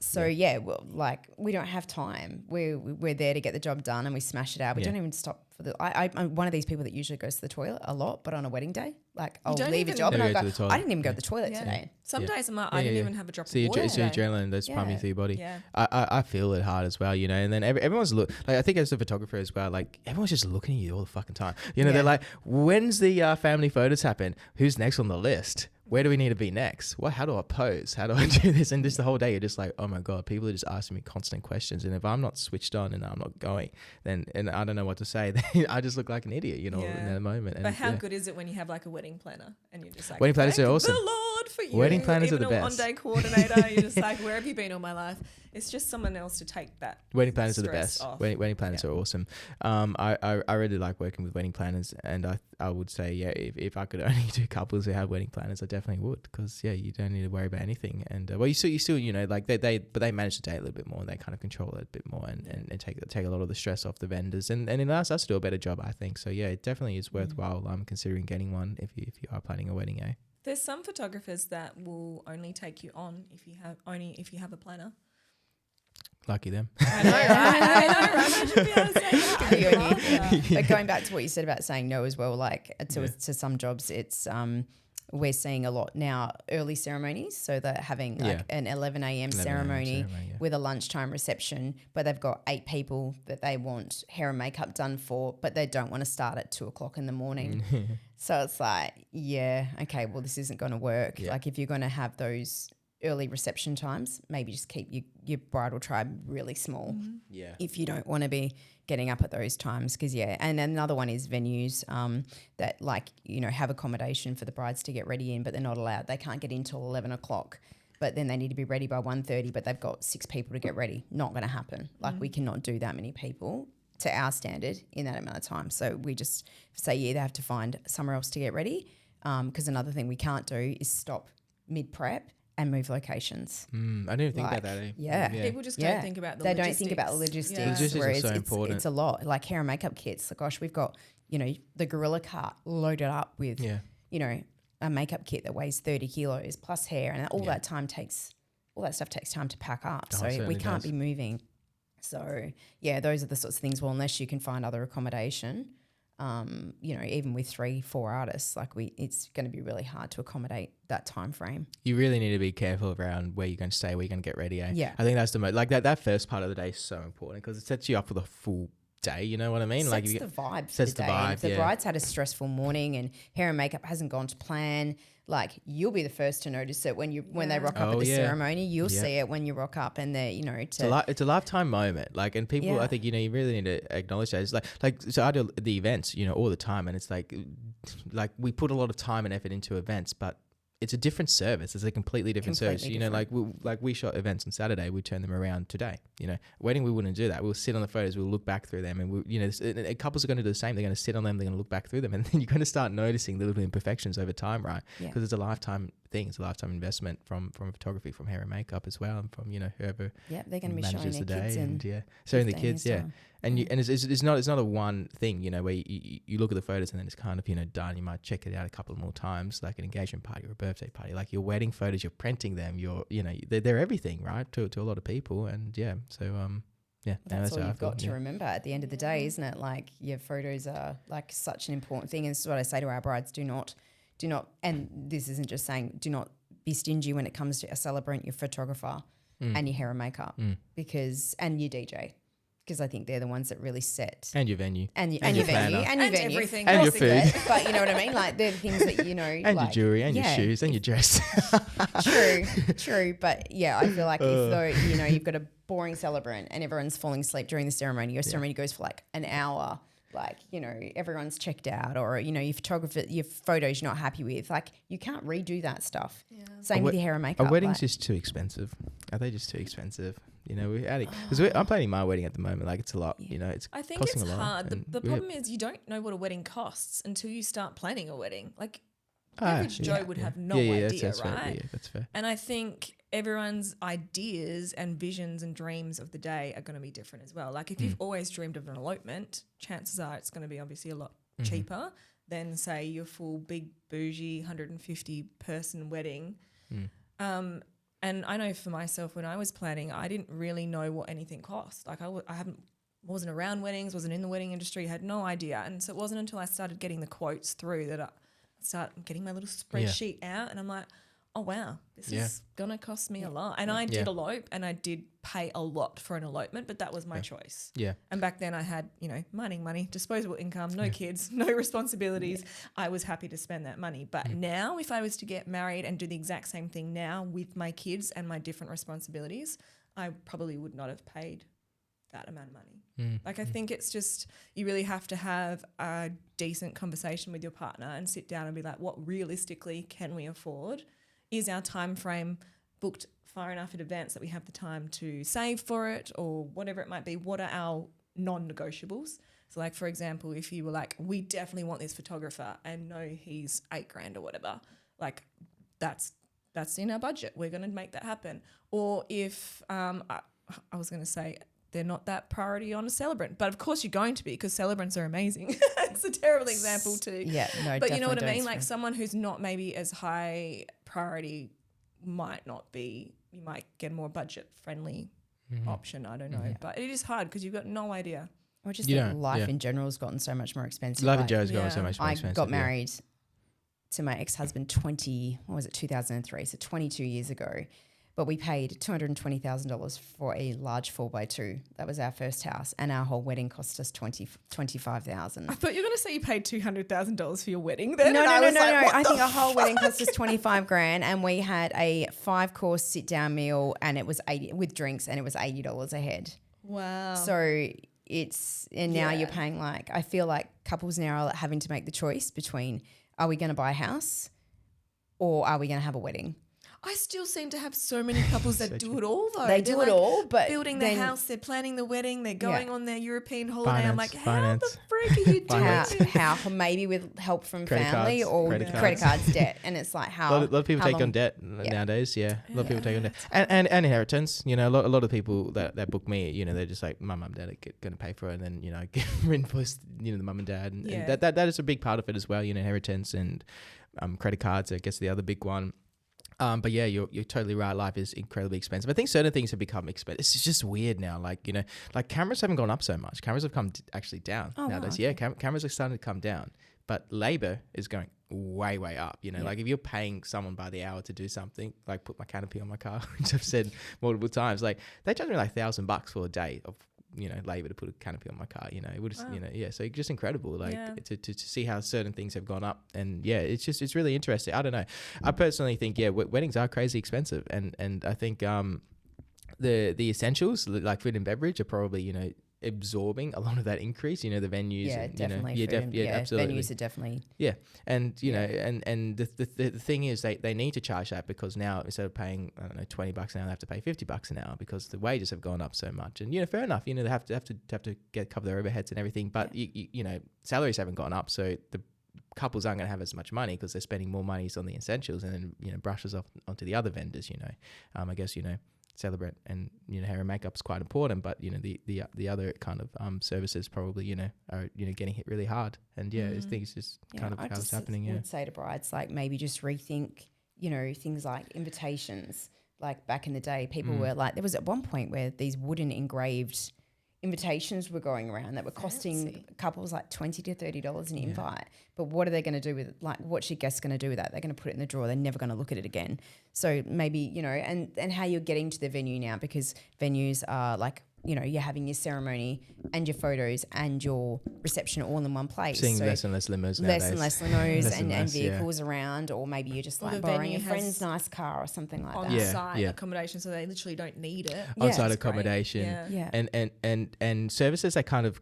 So, we don't have time. We're there to get the job done and we smash it out. We don't even stop for the... I'm one of these people that usually goes to the toilet a lot, but on a wedding day, I'll leave a job and I'll go, I didn't even go to the toilet today. Some days I'm like, I didn't even have a drop of water. It's your adrenaline that's pumping through your body. Yeah. I feel it hard as well, and then everyone's I think as a photographer as well, everyone's just looking at you all the fucking time. They're like, when's the family photos happen? Who's next on the list? Where do we need to be next? How do I pose? How do I do this? And just the whole day, you're just like, oh my God, people are just asking me constant questions. And if I'm not switched on and I'm not going, then and I don't know what to say, then I just look like an idiot, in that moment. But how good is it when you have a wedding planner and you're just like, wedding planners are awesome. The Lord. odd for you. Wedding planners even are the best. On-day coordinator, you're just like, where have you been all my life? It's just someone else to take that. Wedding planners are the stress best. off. Wedding planners are awesome. I really like working with wedding planners, and I would say, yeah, if I could only do couples who have wedding planners, I definitely would, because yeah, you don't need to worry about anything. And well, you still like they manage the day a little bit more, and they kind of control it a bit more, and take a lot of the stress off the vendors, and it allows us to do a better job, I think. So yeah, it definitely is worthwhile. Considering getting one if you are planning a wedding. There's some photographers that will only take you on if you have a planner. Lucky them. I know, right? I should be able to say that. But going back to what you said about saying no as well, like to some jobs, it's we're seeing a lot now early ceremonies. So they're having like an 11 a.m. ceremony with a lunchtime reception, but they've got 8 people that they want hair and makeup done for, but they don't want to start at 2:00 in the morning. So it's like, yeah, okay, well, this isn't going to work. Yeah. Like if you're going to have those early reception times, maybe just keep your bridal tribe really small. Yeah. If you don't want to be getting up at those times, because and another one is venues that have accommodation for the brides to get ready in, but they're not allowed. They can't get in till 11 o'clock, but then they need to be ready by 1:30, but they've got 6 people to get ready. Not going to happen. Like we cannot do that many people to our standard in that amount of time. So we just say, they have to find somewhere else to get ready, because another thing we can't do is stop mid-prep and move locations. I didn't think about that. Yeah. People just don't think about the They logistics. don't think about the logistics. Yeah. Logistics are whereas so important. It's a lot. Like hair and makeup kits. Like, gosh, we've got, the gorilla cart loaded up with, a makeup kit that weighs 30 kilos plus hair, and all that stuff takes time to pack up. Oh, So we can't be moving. So yeah, those are the sorts of things. Well, unless you can find other accommodation, even with 3-4 artists, it's going to be really hard to accommodate that time frame. You really need to be careful around where you're going to stay, where you're going to get ready. Yeah. I think that's the most, like that first part of the day is so important, because it sets you up for the full day. You know what I mean? Sets the vibe for the day. And if the bride's had a stressful morning and hair and makeup hasn't gone to plan, like you'll be the first to notice it when they rock up at the ceremony. You'll see it when you rock up, and it's a lifetime moment. Like, and people, I think, you really need to acknowledge that. It's like so I do the events, all the time, and it's like we put a lot of time and effort into events, but it's a different service. It's a completely different service. Like we shot events on Saturday, we turn them around today. Wedding, we wouldn't do that. We'll sit on the photos, we'll look back through them, and couples are going to do the same. They're going to sit on them, they're going to look back through them, and then you're going to start noticing the little imperfections over time, right? Because it's a lifetime thing. It's a lifetime investment from photography, from hair and makeup as well, and from whoever they're going to be showing manages their the kids day, and showing the kids, and it's not a one thing, where you look at the photos and then it's kind of done. You might check it out a couple more times, like an engagement party or a birthday party. Like your wedding photos, you're printing them. They're everything, right, to a lot of people, and that's all you've got to remember at the end of the day, isn't it? Like your photos are like such an important thing, and this is what I say to our brides: do not, and this isn't just saying, do not be stingy when it comes to a celebrant, your photographer, and your hair and makeup, and your DJ. Because I think they're the ones that really set. And your venue. And your venue. And everything. And your food. But you know what I mean? Like, they're the things that, And your jewelry, and your shoes, and your dress. True. But yeah, I feel like if though, you've got a boring celebrant and everyone's falling asleep during the ceremony, your ceremony goes for like an hour, like, everyone's checked out, or, your photos you're not happy with, like you can't redo that stuff. Yeah. Same with your hair and makeup. Are weddings just too expensive? Are they just too expensive? We're adding, because I'm planning my wedding at the moment. Like, it's a lot. It's I think costing it's a lot. hard. The problem is you don't know what a wedding costs until you start planning a wedding. Like, average Joe would have no idea, that's right? Fair. Yeah, that's fair. And I think everyone's ideas and visions and dreams of the day are going to be different as well. Like, if you've always dreamed of an elopement, chances are it's going to be obviously a lot cheaper than, say, your full big bougie 150 person wedding. And I know for myself, when I was planning, I didn't really know what anything cost. Like, wasn't around weddings, wasn't in the wedding industry, had no idea. And so it wasn't until I started getting the quotes through that I started getting my little spreadsheet out, and I'm like, oh wow, this is gonna cost me a lot. And I did elope, and I did pay a lot for an elopement, but that was my choice. Yeah. And back then I had, money, disposable income, no kids, no responsibilities. Yeah. I was happy to spend that money. But now, if I was to get married and do the exact same thing now with my kids and my different responsibilities, I probably would not have paid that amount of money. Like, I think it's just, you really have to have a decent conversation with your partner and sit down and be like, what realistically can we afford is our time frame booked far enough in advance that we have the time to save for it or whatever it might be? What are our non-negotiables? So like, for example, if you were like, we definitely want this photographer and know he's $8,000 or whatever, like that's in our budget. We're going to make that happen. Or if I was going to say they're not that priority on a celebrant, but of course you're going to be because celebrants are amazing. It's a terrible example too. Yeah, no, but you know what I mean? Like someone who's not maybe as high priority might not be, you might get a more budget friendly option. I don't know, but it is hard because you've got no idea. I just think life in general has gotten so much more expensive. Life in general has gotten so much more expensive. I got married to my ex-husband 2003, so 22 years ago. But we paid $220,000 for a large 4x2. That was our first house, and our whole wedding cost us $25,000. I thought you were going to say you paid $200,000 for your wedding. Then No. I think a whole wedding cost us $25,000, and we had a 5-course sit-down meal, and it was $80 with drinks, and it was $80 a head. Wow. So now you're paying like, I feel like couples now are having to make the choice between, are we going to buy a house or are we going to have a wedding? I still seem to have so many couples that do it all though. They do it all, but building the house, they're planning the wedding, they're going on their European holiday. I'm like, how the freak are you doing this? How maybe with help from family or credit cards debt, and it's like how a lot of people take on debt nowadays. Yeah, a lot of people take on debt and inheritance. You know, a lot of people that book me, you know, they're just like, my mum and dad are going to pay for it, and then you know, reinforce the mum and dad, and that is a big part of it as well. You know, inheritance and credit cards. I guess the other big one. But yeah, you're totally right. Life is incredibly expensive. I think certain things have become expensive. It's just weird now. Like, you know, like cameras haven't gone up so much. Cameras have come actually down nowadays. Wow, okay. Yeah, cameras are starting to come down. But labor is going way, way up. You know, like if you're paying someone by the hour to do something, like put my canopy on my car, which I've said multiple times, like they charge me like $1,000 for a day of, you know, labor to put a canopy on my car, you know, it would just, you know, so just incredible, like to see how certain things have gone up. And it's really interesting. I don't know. I personally think, weddings are crazy expensive. And I think the essentials like food and beverage are probably, you know, absorbing a lot of that increase, you know, the venues. Yeah, and, definitely. You know, absolutely. Venues are definitely. Yeah. And, you know, and the thing is they need to charge that because now instead of paying, I don't know, $20 an hour, they have to pay $50 an hour because the wages have gone up so much. And, you know, fair enough, you know, they have to cover their overheads and everything, but you know, salaries haven't gone up. So the couples aren't going to have as much money because they're spending more money on the essentials and then, you know, brushes off onto the other vendors, you know. I guess, you know, celebrant and, you know, hair and makeup is quite important, but, you know, the other kind of services probably, you know, are, you know, getting hit really hard. And I think it's just kind of how it's happening. I would say to brides, like maybe just rethink, you know, things like invitations. Like back in the day, people were like, there was at one point where these wooden engraved invitations were going around that were costing couples like $20 to $30 an invite. But what are they going to do with it? Like, what's your guest going to do with that? They're going to put it in the drawer. They're never going to look at it again. So maybe, you know, and how you're getting to the venue now, because venues are like, you know, you're having your ceremony and your photos and your reception all in one place. Seeing less and less limos nowadays. Less and less limos and vehicles around, or maybe you're just like borrowing a friend's nice car or something like that. On-site accommodation, so they literally don't need it. On-site accommodation. And services that kind of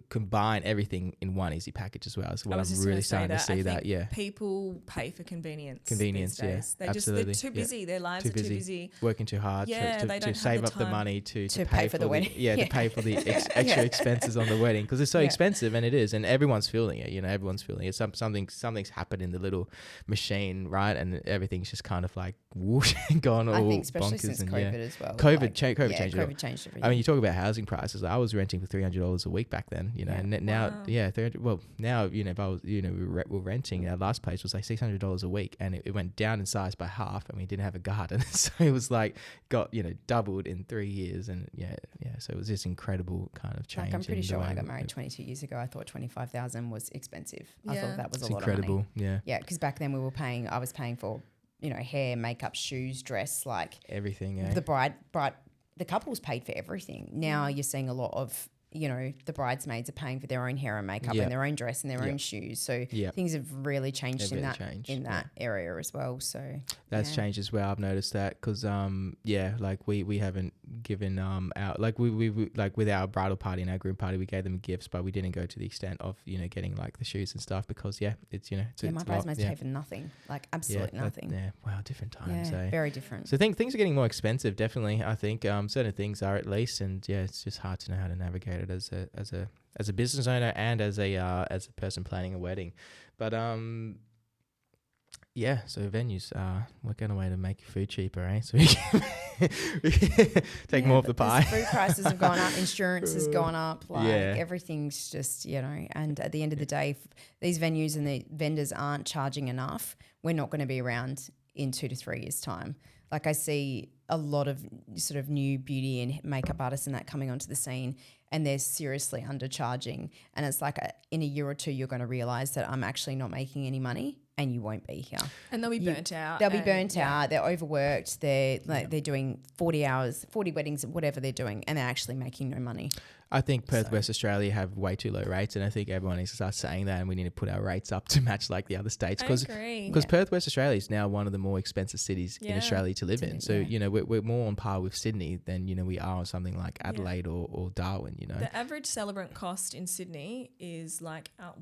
combine everything in one easy package as well. So I'm really starting to see that. People pay for convenience. Absolutely. They're too busy. Their lives are too busy. Working too hard to save up the money to pay for the wedding. To pay for the extra expenses on the wedding because it's so expensive, and it is, and everyone's feeling it. You know, everyone's feeling it. Something's happened in the little machine, right? And everything's just kind of like whoosh, gone all bonkers. I think especially since COVID as well. COVID changed everything. I mean, you talk about housing prices. I was renting for $300 a week back then, you know, and now, 300. Well, now, you know, if I was, you know, we were renting, our last place was like $600 a week, and it went down in size by half, and we didn't have a garden, so it was like you know, doubled in 3 years, and so it was this incredible kind of change. Like I'm pretty sure when I got married 22 years ago, I thought $25,000 was expensive. I thought that was a lot of money. Yeah, because back then I was paying for, you know, hair, makeup, shoes, dress, like everything. The the couples paid for everything. Now you're seeing a lot of, you know, the bridesmaids are paying for their own hair and makeup and their own dress and their own shoes. So things have really changed in that area as well. So that's changed as well. I've noticed that because like we haven't given out, like we like with our bridal party and our groom party, we gave them gifts, but we didn't go to the extent of, you know, getting like the shoes and stuff because it's, you know, it's my bridesmaids pay for nothing, like absolutely nothing. Wow, different times. Very different. So things are getting more expensive, definitely. I think certain things are, at least, and it's just hard to know how to navigate it as a business owner and as a person planning a wedding. But so venues, work out a way to make your food cheaper, eh? So we can take more of the pie. Food prices have gone up, insurance has gone up, everything's just, you know, and at the end of the day, if these venues and the vendors aren't charging enough, we're not going to be around in 2 to 3 years' time. Like I see a lot of sort of new beauty and makeup artists and that coming onto the scene, and they're seriously undercharging. And it's like in a year or two, you're going to realize that I'm actually not making any money, and you won't be here. And they'll be burnt out. They'll be burnt out. They're overworked. They're doing 40 hours, 40 weddings, whatever they're doing, and they're actually making no money. I think Perth, West Australia have way too low rates, and I think everyone needs to start saying that, and we need to put our rates up to match like the other states. Because Perth, West Australia is now one of the more expensive cities in Australia to live in. So, you know, we're more on par with Sydney than, you know, we are on something like Adelaide or Darwin, you know. The average celebrant cost in Sydney is like at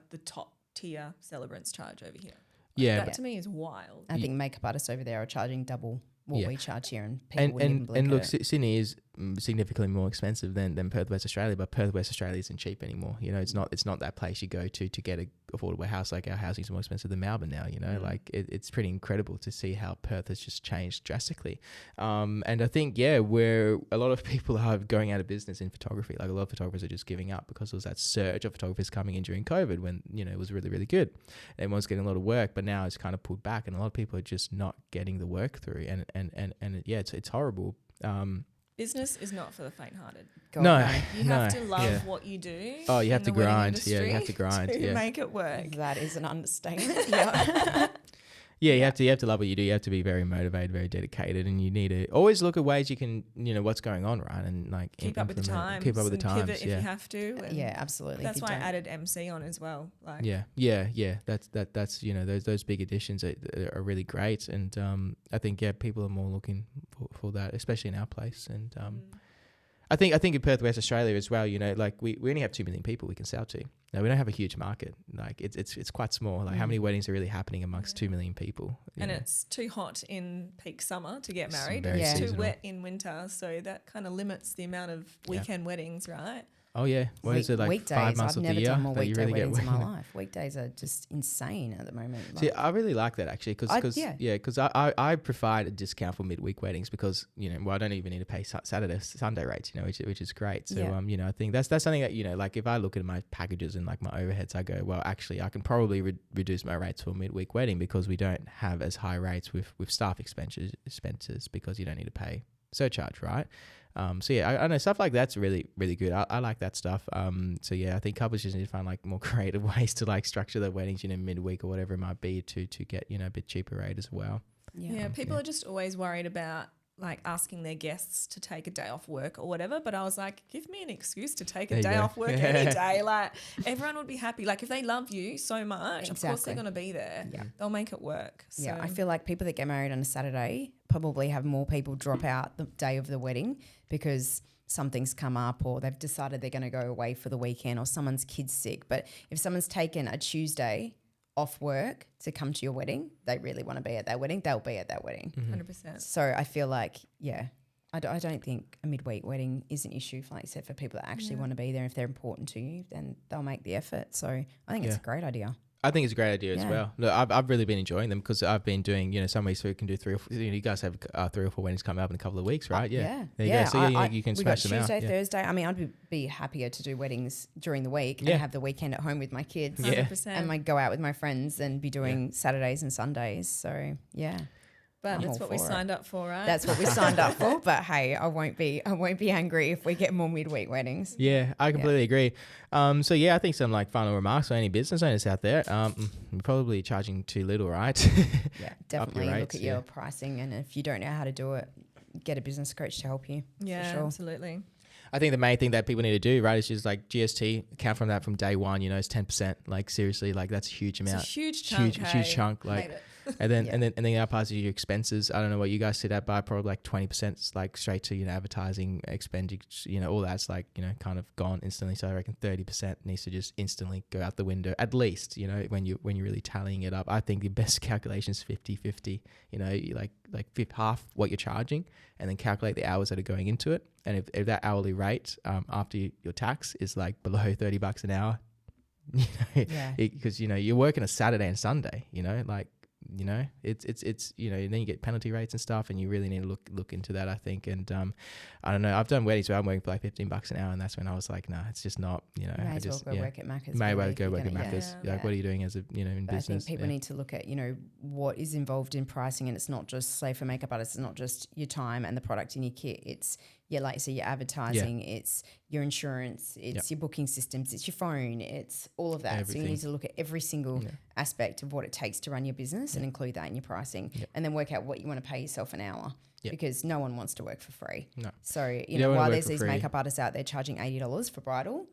the top tier celebrants charge over here. That to me is wild. I think makeup artists over there are charging double what we charge here, and people wouldn't even believe and look, it. Sydney is significantly more expensive than Perth, West Australia, but Perth, West Australia isn't cheap anymore. You know, it's not that place you go to get a affordable house. Like our housing is more expensive than Melbourne now. You know, like it's pretty incredible to see how Perth has just changed drastically. And I think where a lot of people are going out of business in photography. Like a lot of photographers are just giving up because there was that surge of photographers coming in during COVID when, you know, it was really, really good. Everyone's getting a lot of work, but now it's kind of pulled back, and a lot of people are just not getting the work through. And it's horrible. Business is not for the fainthearted. You have to love what you do. Oh, you have to grind. Yeah, you have to grind to make it work. That is an understatement. You have to love what you do. You have to be very motivated, very dedicated, and you need to always look at ways you can, you know, what's going on, right? And like keep up with the times. Pivot if you have to. Absolutely. That's why I added MC on as well. Like That's you know, those big additions are really great, and I think people are more looking for that, especially in our place, and I think in Perth, West Australia as well, you know, like we only have 2 million people we can sell to. Now, we don't have a huge market. Like it's quite small. Like how many weddings are really happening amongst 2 million people? And it's too hot in peak summer to get married. It's too wet in winter. So that kind of limits the amount of weekend weddings, right? Oh, yeah. What is it, like weekdays, 5 months I've of the never year done more that you weekday really weddings get in my life. Weekdays are just insane at the moment. See, I really like that actually because I provide a discount for midweek weddings because, you know, I don't even need to pay Sunday rates, you know, which is great. So, you know, I think that's something that, you know, like if I look at my packages and like my overheads, I go, well, actually, I can probably reduce my rates for a midweek wedding because we don't have as high rates with staff expenses because you don't need to pay surcharge, right? I know stuff like that's really, really good. I like that stuff. I think couples just need to find like more creative ways to like structure their weddings, you know, midweek or whatever it might be to get, you know, a bit cheaper rate as well. People are just always worried about like asking their guests to take a day off work or whatever, but I was like, give me an excuse to take a day off work any day. Like everyone would be happy. Like if they love you so much, of course they're going to be there. They'll make it work. So. I feel like people that get married on a Saturday probably have more people drop out the day of the wedding because something's come up or they've decided they're going to go away for the weekend or someone's kid's sick. But if someone's taken a Tuesday off work to come to your wedding, they really want to be at that wedding, they'll be at that wedding. 100%. So I feel like, I don't think a midweek wedding is an issue, like I said, for people that actually want to be there. If they're important to you, then they'll make the effort. So I think it's a great idea. I think it's a great idea as well. Look, I've really been enjoying them because I've been doing, you know, some weeks we can do 3 or 4, you know, you guys have 3 or 4 weddings coming up in a couple of weeks, right? There you go. So you can smash them out. Tuesday, Thursday. I mean, I'd be happier to do weddings during the week and have the weekend at home with my kids 100%. and like go out with my friends and be doing Saturdays and Sundays. So, But that's what we signed up for, right? That's what we signed up for. But hey, I won't be angry if we get more midweek weddings. Yeah, I completely agree. I think some like final remarks for any business owners out there. You're probably charging too little, right? Yeah, definitely look at your pricing, and if you don't know how to do it, get a business coach to help you. Yeah, for sure. Absolutely. I think the main thing that people need to do, right, is just like GST, account from that from day one, you know, it's 10%. Like seriously, like that's a huge amount. It's a huge chunk. Huge chunk. Like, and then the other part is your expenses. I don't know what you guys sit at, but probably like 20% like straight to, you know, advertising expenditure, you know, all that's like, you know, kind of gone instantly. So I reckon 30% needs to just instantly go out the window, at least, you know, when you're really tallying it up. I think the best calculation is 50-50, you know, you like half what you're charging, and then calculate the hours that are going into it. And if that hourly rate after your tax is like below $30 an hour, you know, because, you know, you're working a Saturday and Sunday, you know, like, you know, it's you know, and then you get penalty rates and stuff, and you really need to look into that, I think. And I don't know, I've done weddings where I'm working for like $15 an hour, and that's when I was like, nah, it's just not, you know, May as well go work at Macca's. May well go work at Macca's. Like, what are you doing as a, you know, in but business? I think people need to look at, you know, what is involved in pricing, and it's not just, say for makeup artists, it's not just your time and the product in your kit. It's like you say, your advertising, it's your insurance, it's your booking systems, it's your phone, it's all of that. Everything. So you need to look at every single aspect of what it takes to run your business and include that in your pricing, and then work out what you want to pay yourself an hour. Because no one wants to work for free. No. So, you know, while there's these makeup artists out there charging $80 for bridal,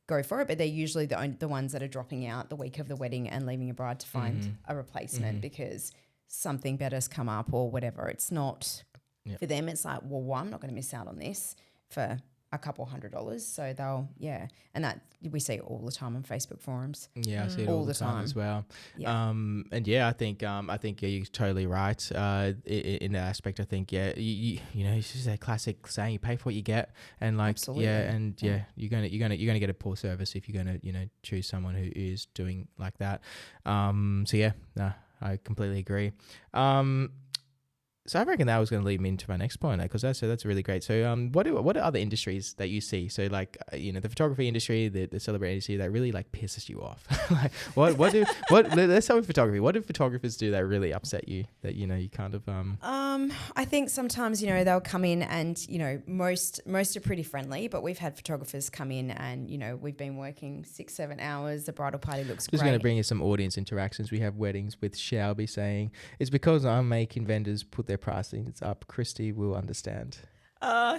go for it. But they're usually the ones that are dropping out the week of the wedding and leaving a bride to find a replacement because something better's come up or whatever. It's not for them. It's like, well, I'm not going to miss out on this for a couple $100. So they'll, and that we see it all the time on Facebook forums. Yeah, I see it all the time as well. Yeah. And I think you're totally right in that aspect. I think you know, it's just a classic saying, you pay for what you get, and like absolutely. You're gonna get a poor service if you're gonna, you know, choose someone who is doing like that. I completely agree. So I reckon that was going to lead me into my next point, because that's really great. So what are other industries that you see? So like, you know, the photography industry, the celebrant industry that really like pisses you off. Like let's start with photography. What do photographers do that really upset you, that, you know, you kind of I think sometimes, you know, they'll come in and, you know, most are pretty friendly, but we've had photographers come in and, you know, we've been working 6-7 hours. The bridal party looks great. Just going to bring you some audience interactions. We have weddings with Shelby saying, it's because I'm making vendors put their pricing up. Kristy will understand.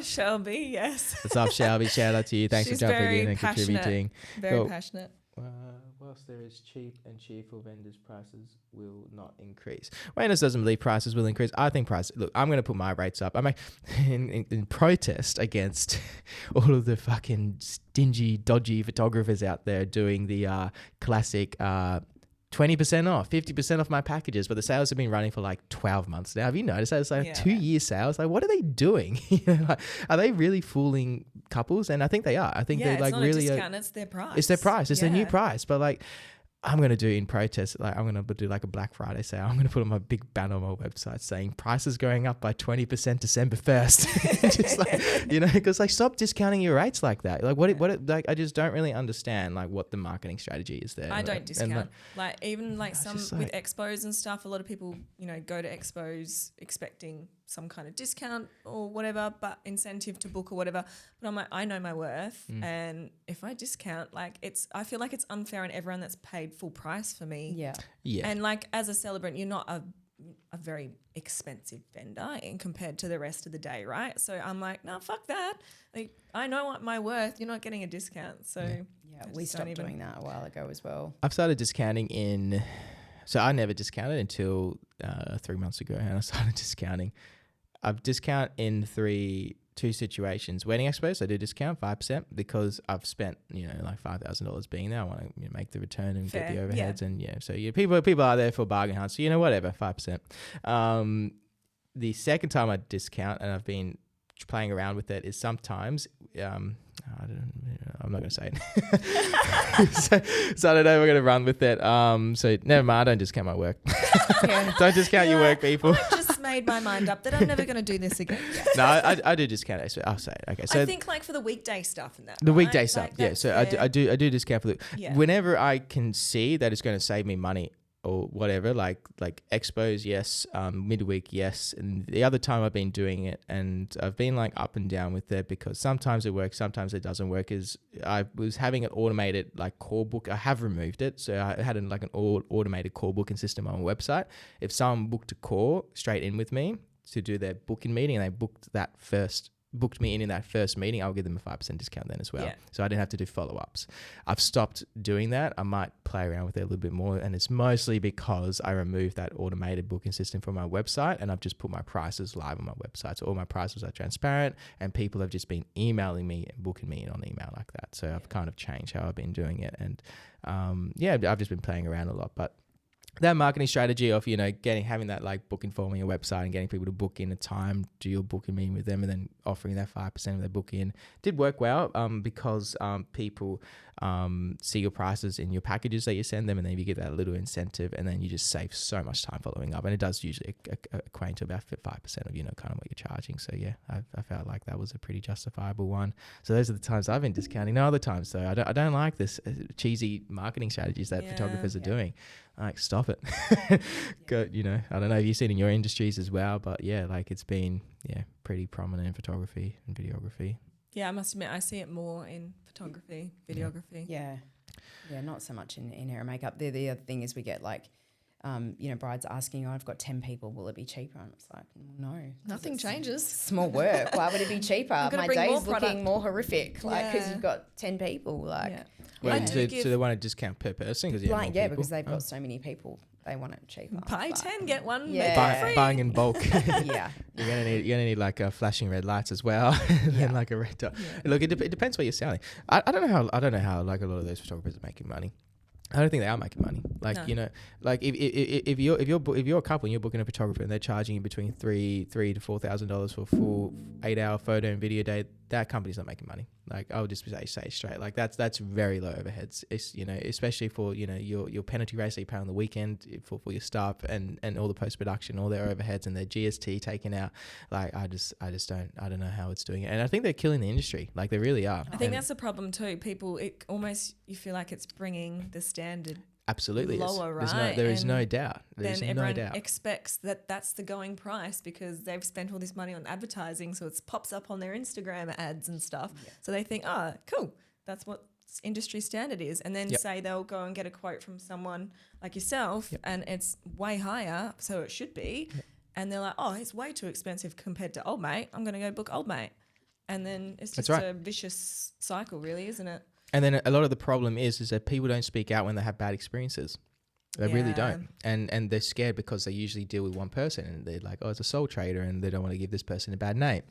Shelby, yes. What's up, Shelby? Shout out to you. Thanks for jumping in and contributing. Very passionate. Whilst there is cheap and cheerful vendors, prices will not increase. Waynes doesn't believe prices will increase. I think prices. Look, I'm going to put my rates up. I'm in protest against all of the fucking stingy, dodgy photographers out there doing the classic 20% off, 50% off my packages, but the sales have been running for like 12 months now. Have you noticed that? It's like 2-year sales. Like, what are they doing? You know, like, are they really fooling couples? And I think they are. I think they're like it's not really a discount, it's their price. It's their price. It's their new price. But like, I'm going to do in protest, like I'm going to do like a Black Friday sale. I'm going to put on my big banner on my website saying prices going up by 20% December 1st. Just like, you know, because like, stop discounting your rates like that. Like like, I just don't really understand like what the marketing strategy is there. I don't discount. Like even like some with expos and stuff, a lot of people, you know, go to expos expecting some kind of discount or whatever, but incentive to book or whatever. But I'm like, I know my worth, and if I discount, like I feel like it's unfair on everyone that's paid full price for me. Yeah. And like as a celebrant, you're not a very expensive vendor compared to the rest of the day, right? So I'm like, no, fuck that. Like I know what my worth. You're not getting a discount. So we stopped doing that a while ago as well. I've started discounting so I never discounted until 3 months ago, and I started discounting. I've discount in two situations. Wedding expos, I do discount 5% because I've spent, you know, like $5,000 being there. I want to make the return and get the overheads, and so people are there for bargain hunt. So you know, whatever, 5%. The second time I discount, and I've been playing around with it, is sometimes I'm not going to say it. so I don't know if we're going to run with it. So never mind. I don't discount my work. Don't discount your work, people. I just made my mind up that I'm never going to do this again. No, I do discount it. So I'll say it. Okay. So I think like for the weekday stuff and that. The weekday stuff, like So I do discount for whenever I can see that it's going to save me money or whatever, like expos, yes, midweek, yes. And the other time I've been doing it, and I've been like up and down with it, because sometimes it works, sometimes it doesn't work, is I was having an automated like call book. I have removed it. So I had an automated call booking system on my website. If someone booked a call straight in with me to do their booking meeting, and they booked that first booked me in that first meeting, I'll give them a 5% discount then as well. Yeah. So I didn't have to do follow-ups. I've stopped doing that. I might play around with it a little bit more, and it's mostly because I removed that automated booking system from my website, and I've just put my prices live on my website. So all my prices are transparent, and people have just been emailing me and booking me in on email like that. So I've kind of changed how I've been doing it, and I've just been playing around a lot. But that marketing strategy of, you know, having that like booking form on your website and getting people to book in a time, do your booking meeting with them, and then offering that 5% of their book in did work well, because people see your prices in your packages that you send them, and then you get that little incentive, and then you just save so much time following up, and it does usually equate to about 5% of, you know, kind of what you're charging. So yeah, I felt like that was a pretty justifiable one. So those are the times I've been discounting. No other times though. I don't like this cheesy marketing strategies that photographers are doing. Like, stop it. Go, you know, I don't know if you've seen in your industries as well, but yeah, like it's been pretty prominent in photography and videography. Yeah, I must admit, I see it more in photography, videography. Yeah, not so much in hair and makeup. The other thing is we get like, you know, brides asking, I've got 10 people, will it be cheaper? And it's like, no. Nothing changes. Small work. Why would it be cheaper? My day's looking more horrific, like, because you've got 10 people. Like, Well, so they want a discount per person because because they've got so many people. They want it cheaper. Buy 10, get one. Buying in bulk. Yeah. You're gonna need like flashing red lights as well, and then like a red dot. Look, it depends what you're selling. I don't know how like a lot of those photographers are making money. I don't think they are making money. Like, you know, like if you're a couple and you're booking a photographer and they're charging you between $3,000 to $4,000 for a full 8-hour photo and video day, that company's not making money. Like, I would just say straight, like that's very low overheads. It's, you know, especially for, you know, your penalty rates that you pay on the weekend for your staff and all the post production, all their overheads and their GST taken out. Like, I don't know how it's doing it, and I think they're killing the industry. Like, they really are. I think that's the problem too. People, it almost, you feel like it's bringing the standard absolutely lower, is. Right? There is no doubt. Then everyone expects that that's the going price because they've spent all this money on advertising, so it pops up on their Instagram ads and stuff. Yeah. So they think, cool, that's what industry standard is. And then say they'll go and get a quote from someone like yourself and it's way higher, so it should be. Yep. And they're like, it's way too expensive compared to Old Mate. I'm going to go book Old Mate. And then it's just a vicious cycle, really, isn't it? And then a lot of the problem is that people don't speak out when they have bad experiences. They really don't. And they're scared because they usually deal with one person and they're like, it's a sole trader, and they don't want to give this person a bad name.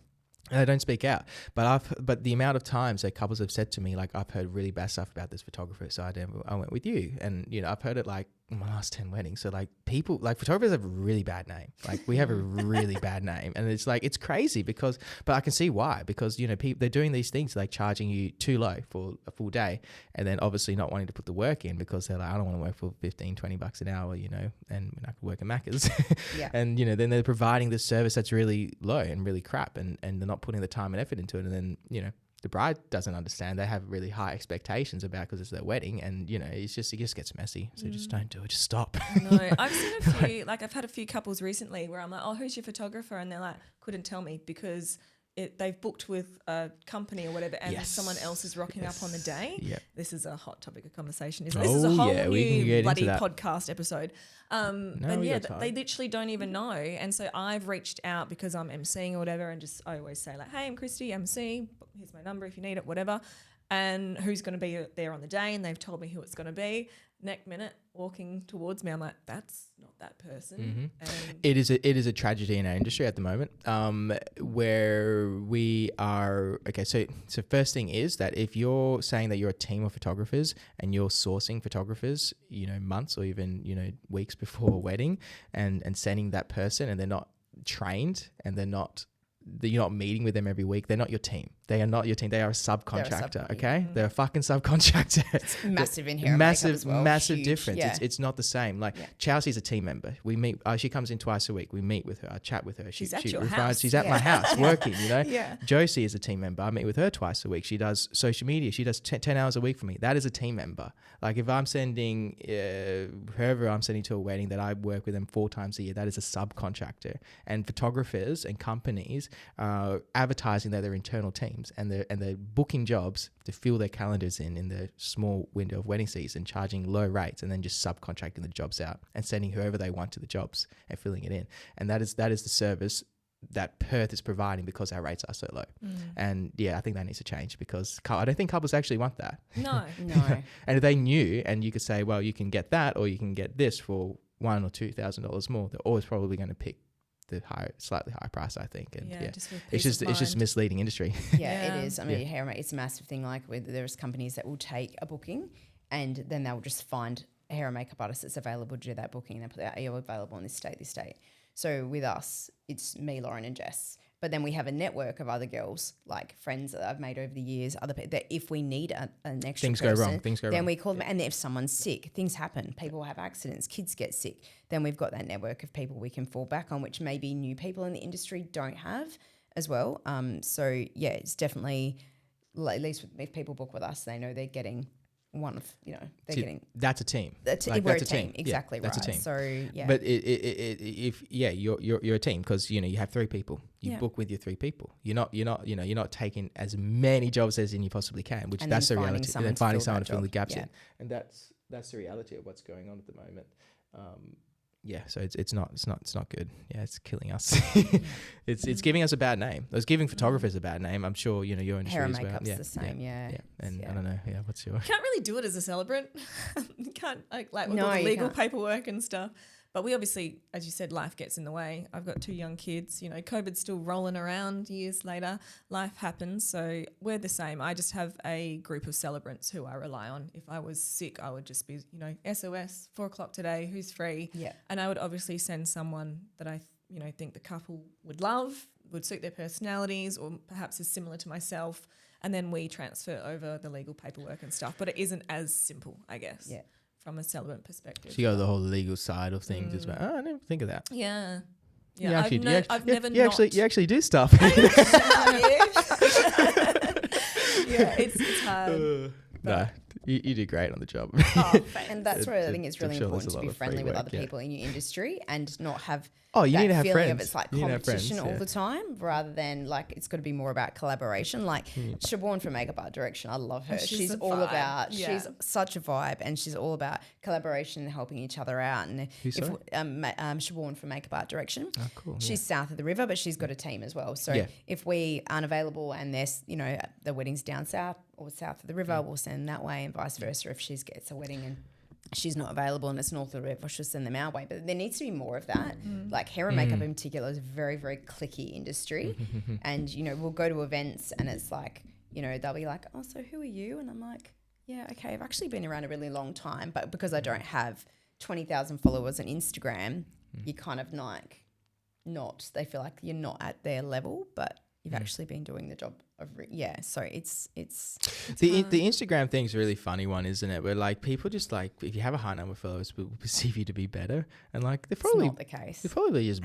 And they don't speak out. But the amount of times that couples have said to me, like, I've heard really bad stuff about this photographer, so I went with you. And, you know, I've heard it like in my last 10 weddings. So like people, like photographers have a really bad name. Like we have a really bad name. And it's like, it's crazy but I can see why, because, you know, they're doing these things like charging you too low for a full day and then obviously not wanting to put the work in because they're like, I don't want to work for $15-20 an hour, you know, and I could work at Macca's. And, you know, then they're providing this service that's really low and really crap and they're not putting the time and effort into it. And then, you know, the bride doesn't understand. They have really high expectations about because it's their wedding, and you know it just gets messy. So just don't do it. Just stop. No, I've seen a few. Like I've had a few couples recently where I'm like, who's your photographer? And they're like, couldn't tell me because they've booked with a company or whatever, and someone else is rocking up on the day. Yep. This is a hot topic of conversation. This is a whole new bloody podcast episode. They literally don't even know. And so I've reached out because I'm emceeing or whatever, and I always say like, hey, I'm Kristy, MC. Here's my number if you need it, whatever. And who's going to be there on the day, and they've told me who it's going to be. Next minute, walking towards me, I'm like, that's not that person. Mm-hmm. It is a tragedy in our industry at the moment, where we are. Okay, so first thing is that if you're saying that you're a team of photographers and you're sourcing photographers, you know, months or even, you know, weeks before a wedding, and sending that person, and they're not trained and you're not meeting with them every week, they're not your team. They are not your team. They are a subcontractor. Okay, they're a fucking subcontractor. It's massive in here. Massive Huge. difference. Yeah. It's not the same. Like Chelsea's a team member. We meet. She comes in twice a week. We meet with her. I chat with her. She's at your house. She's at my house working. You know. Yeah. Josie is a team member. I meet with her twice a week. She does social media. She does 10 hours a week for me. That is a team member. Like if I'm sending whoever I'm sending to a wedding that I work with them 4 times a year, that is a subcontractor. And photographers and companies are advertising that they're internal teams and they're booking jobs to fill their calendars in the small window of wedding season, charging low rates and then just subcontracting the jobs out and sending whoever they want to the jobs and filling it in. And that is the service that Perth is providing because our rates are so low. And yeah, I think that needs to change because I don't think couples actually want that. No. And if they knew, and you could say, well, you can get that or you can get this for $1,000 or $2,000 more, they're always probably going to pick the slightly higher price, I think. And it's just misleading industry. Yeah, it is. I mean, hair, it's a massive thing. Like there's companies that will take a booking and then they'll just find a hair and makeup artist that's available to do that booking. And they put out, are you available on this date? So with us, it's me, Lauren and Jess. But then we have a network of other girls, like friends that I've made over the years, other people that if we need an extra things person, go wrong. Then we call them. And if someone's sick, things happen. People have accidents, kids get sick. Then we've got that network of people we can fall back on, which maybe new people in the industry don't have as well. So yeah, it's definitely, at least if people book with us, they know they're getting one of, that's a team. We're a team. Exactly, that's right. A team. So yeah. But you're a team because you have 3 people. You book with your 3 people. You're not taking as many jobs as you possibly can, which that's the reality. And then finding someone to fill the gaps in, and that's the reality of what's going on at the moment. So it's not good. Yeah, it's killing us. It's giving us a bad name. It's giving photographers a bad name. I'm sure your industry hair and as well. makeup's the same. Yeah. And I don't know. Yeah, what's your? Can't really do it as a celebrant. You can't with all the legal paperwork and stuff. But we obviously, as you said, life gets in the way. I've got 2 young kids. COVID's still rolling around years later. Life happens. So we're the same. I just have a group of celebrants who I rely on. If I was sick, I would just be, SOS, 4:00 today, who's free? Yeah. And I would obviously send someone that I, think the couple would love, would suit their personalities, or perhaps is similar to myself. And then we transfer over the legal paperwork and stuff. But it isn't as simple, I guess. Yeah. From a celebrant perspective. So you got the whole legal side of things as well. I didn't think of that. Yeah. You actually do stuff. It's hard. No, you do great on the job. And that's where I think it's really important to be friendly with other people in your industry and not have you need to have feeling friends. of it's like competition all the time, rather than like it's got to be more about collaboration. Like Siobhan from Makeup Art Direction, I love her. She's all about. She's such a vibe, and she's all about collaboration and helping each other out. And Siobhan from Makeup Art Direction. Oh, cool. She's south of the river, but she's got a team as well. So if we aren't available and there's the wedding's down south or south of the river, we'll send that way, and vice versa. If she gets a wedding and she's not available and it's north of the river, she'll send them our way. But there needs to be more of that. Like hair and makeup in particular is a very, very cliquey industry. And, we'll go to events and it's like, they'll be like, oh, so who are you? And I'm like, yeah, okay, I've actually been around a really long time. But because I don't have 20,000 followers on Instagram, you're kind of like they feel like you're not at their level, but you've actually been doing the job of so it's the Instagram thing's a really funny one, isn't it? Where like people just like, if you have a high number of followers, will perceive you to be better, and like they're probably not the case. They probably just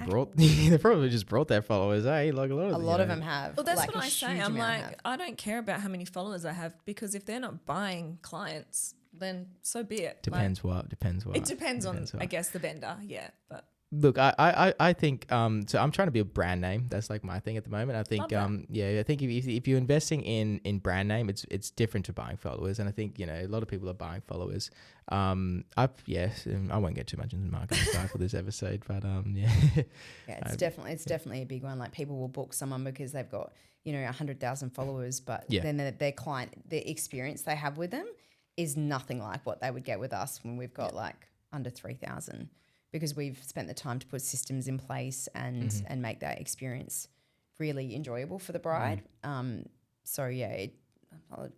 brought their followers, like a lot of them have. Well, that's what I say. I'm like, I don't care about how many followers I have, because if they're not buying clients, then so be it. Depends what. It depends on, I guess, the vendor. Yeah, but. Look, I think so I'm trying to be a brand name. That's like my thing at the moment. I think I think if you're investing in brand name, it's different to buying followers. And I think a lot of people are buying followers. I won't get too much into the marketing side for this episode, but it's definitely a big one. Like people will book someone because they've got 100,000 followers, but then their client, the experience they have with them is nothing like what they would get with us when we've got like under 3,000. Because we've spent the time to put systems in place and make that experience really enjoyable for the bride.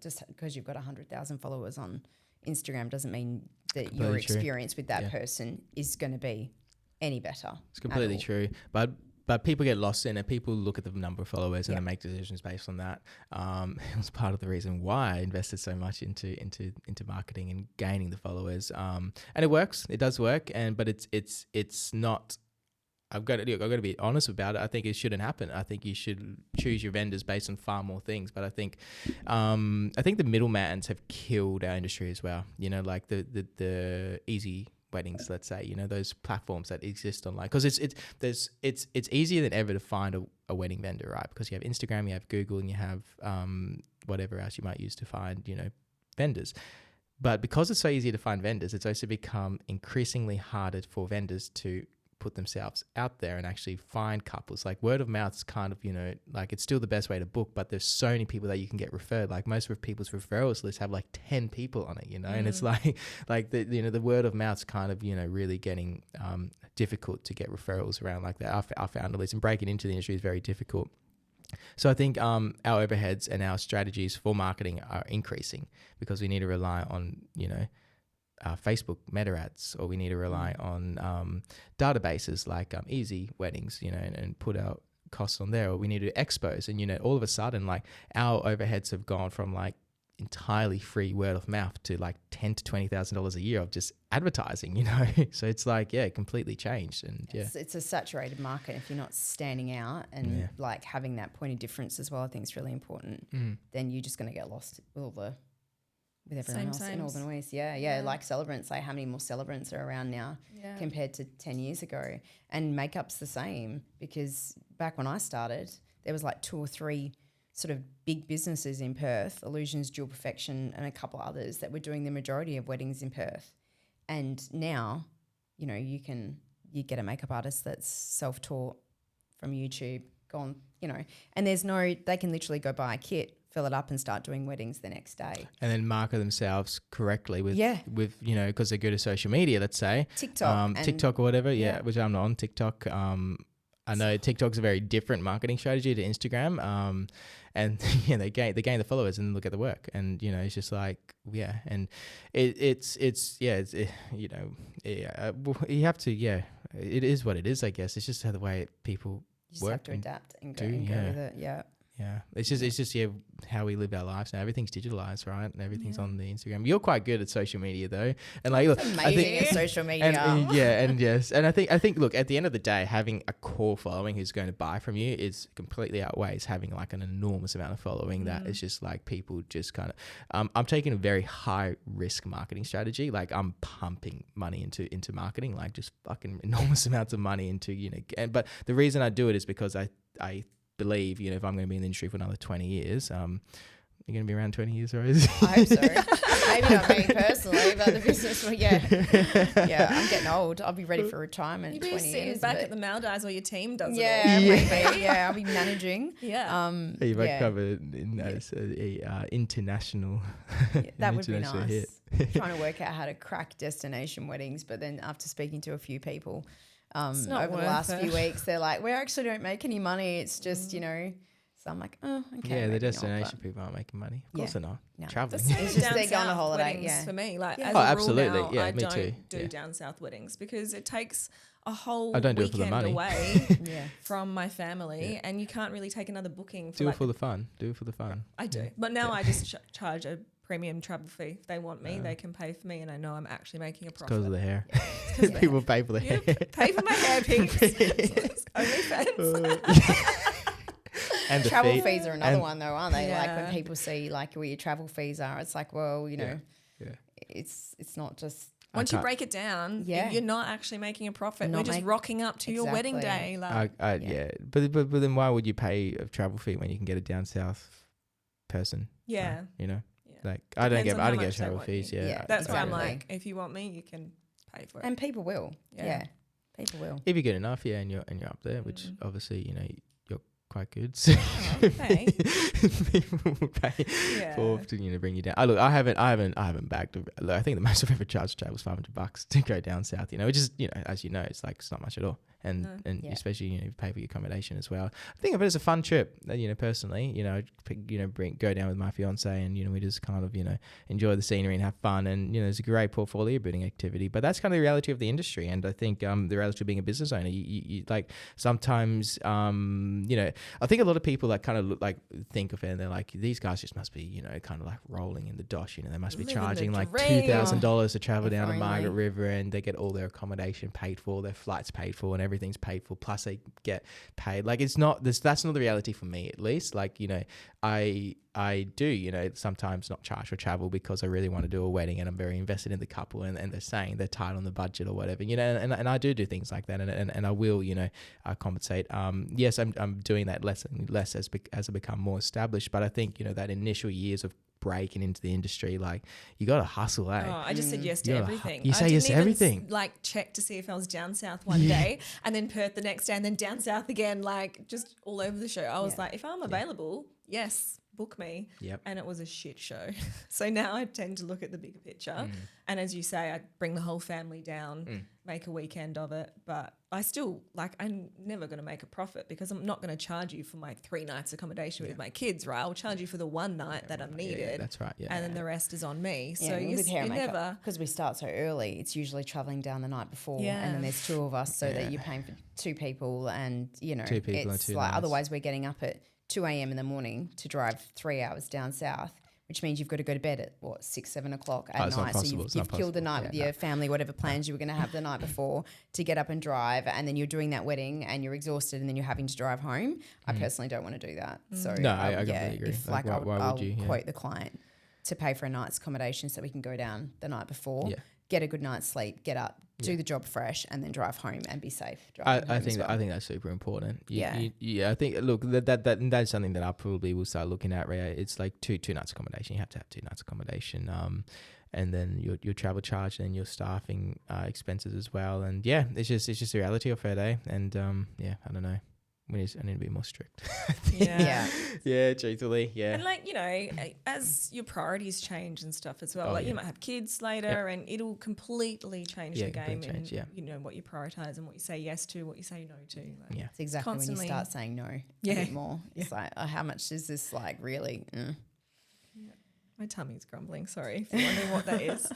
Just because you've got 100,000 followers on Instagram doesn't mean that your experience with that person is going to be any better. It's completely true. But people get lost in it. People look at the number of followers and they make decisions based on that. It was part of the reason why I invested so much into marketing and gaining the followers. And it works. It does work. But it's not. I've got to be honest about it. I think it shouldn't happen. I think you should choose your vendors based on far more things. But I think the middlemans have killed our industry as well. Like the easy weddings, let's say, those platforms that exist online, because it's easier than ever to find a wedding vendor, right? Because you have Instagram, you have Google, and you have whatever else you might use to find vendors. But because it's so easy to find vendors, it's also become increasingly harder for vendors to put themselves out there and actually find couples. Like word of mouth is kind of, you know, like it's still the best way to book, but there's so many people that you can get referred. Like most of people's referrals lists have like 10 people on it, you know, and it's like the, you know, the word of mouth's kind of, you know, really getting difficult to get referrals around like that. Our founder list and breaking into the industry is very difficult. So I think our overheads and our strategies for marketing are increasing because we need to rely on, you know, Facebook meta ads, or we need to rely on databases like Easy Weddings, you know, and put our costs on there, or we need to expose. And, you know, all of a sudden, like our overheads have gone from like entirely free word of mouth to like $10,000 to $20,000 a year of just advertising, you know. So it's like, yeah, completely changed. And it's a saturated market. If you're not standing out and like having that point of difference as well, I think it's really important. Then you're just going to get lost with everyone else in all the noise. Yeah. Like celebrants, like how many more celebrants are around now compared to 10 years ago? And makeup's the same, because back when I started, there was like 2 or 3 sort of big businesses in Perth, Illusions, Jewel Perfection, and a couple others that were doing the majority of weddings in Perth. And now, you know, you get a makeup artist that's self-taught from YouTube, gone, you know, and they can literally go buy a kit, fill it up and start doing weddings the next day. And then market themselves correctly with you know, because they're good at social media, let's say. TikTok or whatever, which I'm not on TikTok. I know TikTok's a very different marketing strategy to Instagram. And yeah, they gain the followers and look at the work, and you know, it's just like and it's you know, you have to it is what it is, I guess. It's just how the way people you work. Have to adapt and go with it. Yeah, it's just how we live our lives now. Everything's digitalized, right? And everything's on the Instagram. You're quite good at social media though, and like, look, I think at social media. And I think look, at the end of the day, having a core following who's going to buy from you is completely outweighs having like an enormous amount of following that is just like people just kind of. I'm taking a very high risk marketing strategy. Like I'm pumping money into marketing, like just fucking enormous amounts of money into, you know. But the reason I do it is because I believe, you know, if I'm going to be in the industry for another 20 years, you're going to be around 20 years, Rose? I hope so. Maybe not me personally, but the business will, I'm getting old. I'll be ready for retirement in 20 years. Back at the Maldives while your team does it all. Maybe. I'll be managing. You might cover international. That would be nice. Trying to work out how to crack destination weddings, but then after speaking to a few people, over the last few weeks, they're like, we actually don't make any money. It's just, you know, so I'm like, oh, okay. Yeah, the destination people aren't making money. Of course they're not. No. Traveling. It's just they're going on holiday. For me, like as a absolutely. Rule now, I me don't too. do down south weddings because it takes a whole do it for the weekend money. away from my family, and you can't really take another booking. Do it for the fun. I do, but now I just charge a premium travel fee. If they want me, they can pay for me, and I know I'm actually making a profit. Because of the hair. People pay for the hair. Pay for my hair, peeps. OnlyFans. And travel fees are another one though, aren't they? Like when people see like where your travel fees are, it's like, well, you know, it's not just. Once you break it down, you're not actually making a profit. We're just rocking up to your wedding day. Like, But then why would you pay a travel fee when you can get a down south person? Yeah. You know? Like I don't get travel fees. That's why I'm like, if you want me, you can pay for it. And people will. Yeah. People will. If you're good enough, and you're up there, which obviously, you know, you're quite good. So people will pay for to, you know, bring you down. Look, I haven't bagged. Look, I think the most I've ever charged travel was $500 to go down south. You know, which is, you know, as you know, it's like it's not much at all. And especially, you know, you pay for your accommodation as well. I think of it as a fun trip, you know, personally, you know, go down with my fiance and, you know, we just kind of, you know, enjoy the scenery and have fun. And, you know, it's a great portfolio building activity, but that's kind of the reality of the industry. And I think the reality of being a business owner, you like sometimes, you know, I think a lot of people like kind of look like think of it and they're like, these guys just must be, you know, kind of like rolling in the dosh, you know, they must be charging like $2,000 to travel down the Margaret River, and they get all their accommodation paid for, their flights paid for, and everything's paid for, plus they get paid. Like it's not this, that's not the reality for me, at least. Like, you know, I do, you know, sometimes not charge for travel because I really want to do a wedding and I'm very invested in the couple, and they're saying they're tight on the budget or whatever, you know, and I do things like that, and I will, you know, compensate. Yes, I'm doing that less and less as I become more established, but I think, you know, that initial years of breaking into the industry, like you got to hustle, eh? Oh, I just said yes to everything. You say yes to everything. Like check to see if I was down south one day, and then Perth the next day, and then down south again. Like just all over the show. I was like, if I'm available, yes, book me. Yep. And it was a shit show. So now I tend to look at the bigger picture, and as you say, I bring the whole family down, make a weekend of it. But I still I'm never going to make a profit because I'm not going to charge you for my 3 nights accommodation with my kids, right? I'll charge you for the one night that I'm needed. Yeah, that's right. Yeah. And then the rest is on me. Yeah, So with hair and makeup, never, because we start so early, it's usually travelling down the night before, and then there's 2 of us, so that you're paying for 2 people, and 2 people and 2 like nights. otherwise we're getting up at 2 a.m. in the morning to drive 3 hours down south, which means you've got to go to bed at 6, 7 o'clock at night. So you've killed the night with your family, whatever plans you were going to have the night before, to get up and drive, and then you're doing that wedding and you're exhausted, and then you're having to drive home. I personally don't want to do that. So No, I completely agree. If Like, why I'll would you? Yeah. quote the client to pay for a night's accommodation so we can go down the night before, get a good night's sleep, get up, do the job fresh, and then drive home and be safe. I think that's super important. I think that's something that I probably will start looking at. Right, it's like two nights accommodation. You have to have 2 nights accommodation, and then your travel charge and your staffing expenses as well. And it's just the reality of fair day. And I don't know. I need to be more strict. Truthfully, And as your priorities change and stuff as well, you might have kids later, and it'll completely change the game. What you prioritize and what you say yes to, what you say no to. It's exactly when you start saying no a bit more. It's like, how much is this like really? My tummy's grumbling. Sorry if you're wondering what that is.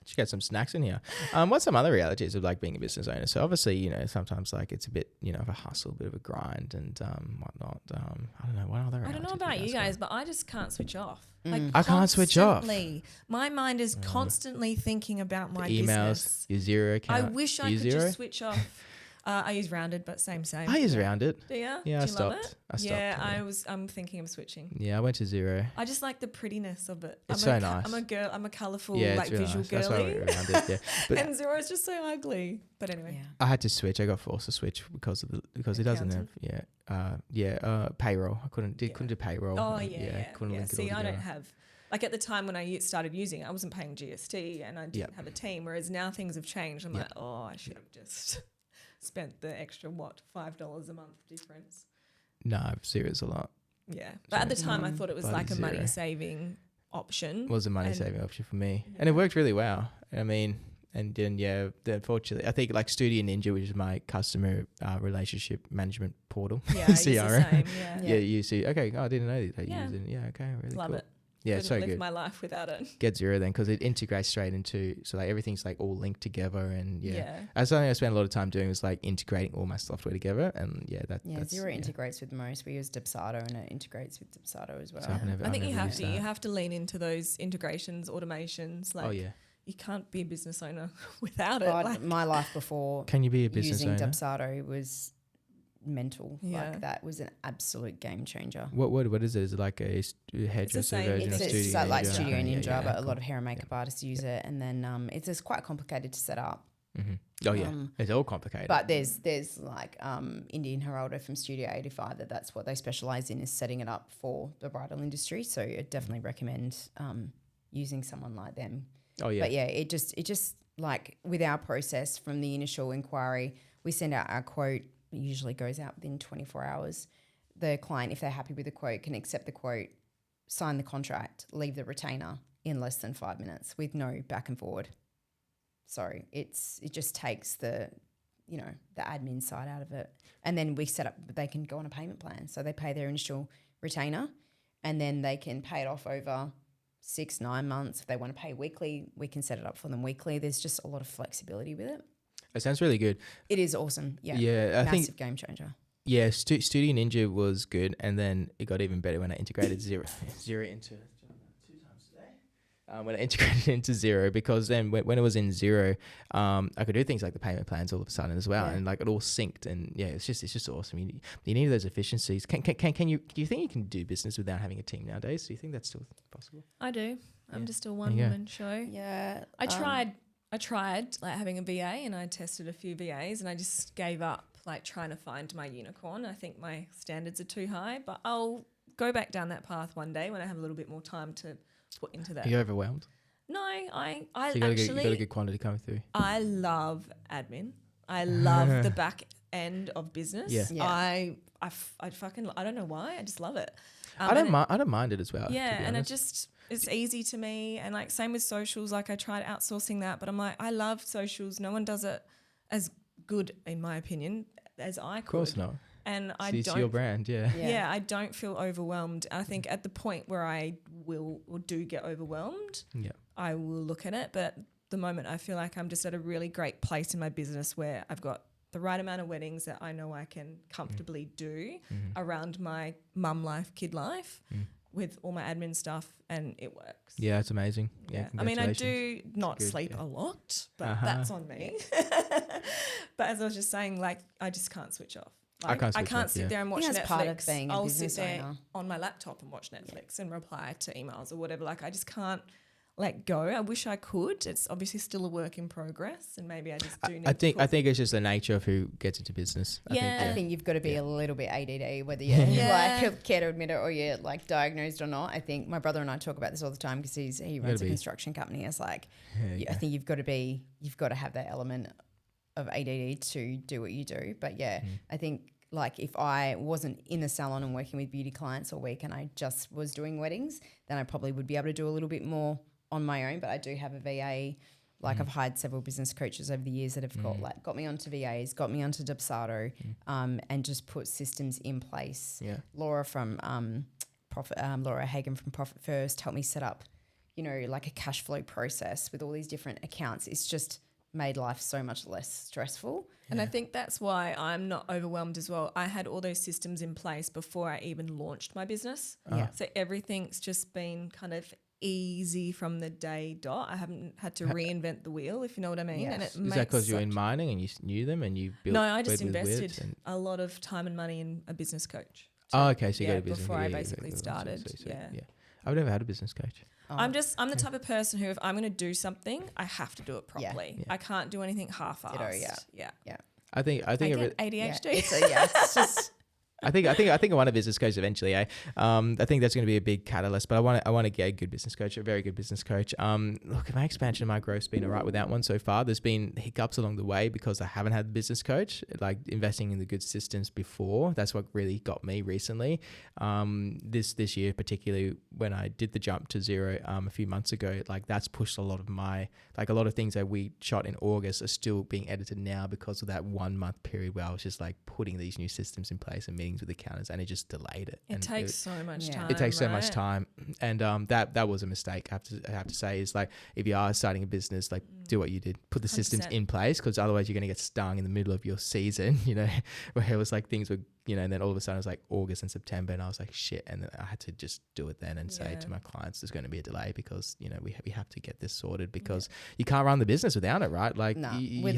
Should get some snacks in here. What's some other realities of like being a business owner? So obviously, sometimes like it's a bit, of a hustle, a bit of a grind and whatnot. I don't know. What other realities? I don't know about you guys, but I just can't switch off. Like I can't switch off. My mind is constantly thinking about my emails, business. Your Xero account. I wish I could just switch off. I use Rounded, but same. I use Rounded. Do you? Yeah, Do you love it? I stopped. Yeah, I'm thinking of switching. Yeah, I went to Xero. I just like the prettiness of it. It's so nice. I'm a girl. I'm a colourful, really visual nice. girly. That's why I went Rounded. But and Xero is just so ugly. But anyway, I had to switch. I got forced to switch because it doesn't have payroll. I couldn't do payroll. Oh yeah. Couldn't link it See, all I don't together. have. Like at the time when I started using it, I wasn't paying GST and I didn't have a team. Whereas now things have changed. I'm like, I should have just spent the extra $5 a month difference. No, Xero's a lot. Yeah, but at the time I thought it was like a money saving option. It was a money saving option for me, and it worked really well. I mean, and then unfortunately, I think like Studio Ninja, which is my customer relationship management portal, CRM. You see. Okay, I didn't know that you use it. Yeah, okay, really love cool. it. Yeah, it's so live good. My life without it. Get Xero then, because it integrates straight into, so like everything's like all linked together, and that's something I spent a lot of time doing, was like integrating all my software together, and that's Xero integrates with most. We use Dubsado, and it integrates with Dubsado as well. So I think you have to lean into those integrations, automations. Like, you can't be a business owner without it. My life before can you be a business using owner? Dubsado was mental. Like that was an absolute game changer. What is it? Is it like a hairdresser version of Studio Ninja? It's like Studio Ninja, but a lot of hair and makeup artists use it, and then it's quite complicated to set up. Oh yeah, it's all complicated. But there's like Indian Geraldo from Studio 85 that's what they specialise in, is setting it up for the bridal industry. So I definitely recommend using someone like them. Oh yeah. But yeah, it just like with our process from the initial inquiry, we send out our quote. It usually goes out within 24 hours. The client, if they're happy with the quote, can accept the quote, sign the contract, leave the retainer in less than 5 minutes with no back and forward. So it just takes the admin side out of it. And then we set up, they can go on a payment plan. So they pay their initial retainer and then they can pay it off over 6-9 months. If they want to pay weekly, we can set it up for them weekly. There's just a lot of flexibility with it. It sounds really good. It is awesome. Yeah. Yeah. Massive game changer. Yeah. Studio Ninja was good. And then it got even better when I integrated Xero into 2 times today. When I integrated into Xero, because then when it was in Xero, I could do things like the payment plans all of a sudden as well. And like it all synced, and it's just awesome. You need those efficiencies. Do you think you can do business without having a team nowadays? Do you think that's still possible? I do. I'm just a one-woman show. Yeah. I tried like having a VA, and I tested a few VAs, and I just gave up like trying to find my unicorn. I think my standards are too high, but I'll go back down that path one day when I have a little bit more time to put into that. Are you overwhelmed? No, I So you got a good quantity coming through. I love admin. I love the back end of business. Yeah. I fucking, I don't know why. I just love it. I don't mind it as well. Yeah, and it's easy to me. And like same with socials. Like I tried outsourcing that, but I'm like, I love socials. No one does it as good, in my opinion, as I could. Of course not. And I it's don't. your brand, Yeah, I don't feel overwhelmed. I think at the point where I will or do get overwhelmed, I will look at it. But the moment I feel like I'm just at a really great place in my business where I've got the right amount of weddings that I know I can comfortably do around my mum life, kid life with all my admin stuff, and it works. Yeah, it's amazing. Yeah, I mean, I do not sleep a lot, but that's on me. But as I was just saying, like, I just can't switch off. Like, I can't sit there and watch Netflix. Part of being a I'll business sit there owner. on my laptop and watch Netflix and reply to emails or whatever. Like, I just can't let go. I wish I could. It's obviously still a work in progress, and maybe I just do need to I think it's just the nature of who gets into business. I think you've got to be a little bit ADD, whether you like care to admit it or you're like diagnosed or not. I think my brother and I talk about this all the time because he runs a construction company. It's like I think you've got to have that element of ADD to do what you do. But I think like if I wasn't in the salon and working with beauty clients all week and I just was doing weddings, then I probably would be able to do a little bit more on my own. But I do have a VA. Like I've hired several business coaches over the years that have got me onto VAs, got me onto Dubsado, and just put systems in place. Yeah. Laura from Laura Hagen from Profit First helped me set up, like a cash flow process with all these different accounts. It's just made life so much less stressful. And I think that's why I'm not overwhelmed as well. I had all those systems in place before I even launched my business. So everything's just been kind of easy from the day dot. I haven't had to reinvent the wheel, if you know what I mean. And it is that because you're in mining and you knew them and you built? No, I just invested a lot of time and money in a business coach. Okay, so you got a business before I basically started. I've never had a business coach. I'm the type of person who if I'm going to do something, I have to do it properly. I can't do anything half-assed. Yeah. I think ADHD. It's just. I think I want a business coach eventually. I think that's going to be a big catalyst. But I want to get a good business coach, a very good business coach. Look, my expansion, my growth's been all right without one so far. There's been hiccups along the way because I haven't had the business coach. Like investing in the good systems before, that's what really got me recently. This year, particularly when I did the jump to zero a few months ago, like that's pushed a lot of things that we shot in August are still being edited now because of that 1 month period where I was just like putting these new systems in place and meetings with accountants, and it just delayed it. It takes so much time. It takes so much time, and that was a mistake. I have to say is like if you are starting a business, like do what you did, put the 100%. Systems in place, because otherwise you're going to get stung in the middle of your season. Where it was like things were. And then all of a sudden it was like August and September, and I was like, shit. And then I had to just do it then and say to my clients, there's going to be a delay because, we have to get this sorted because you can't run the business without it, right? Like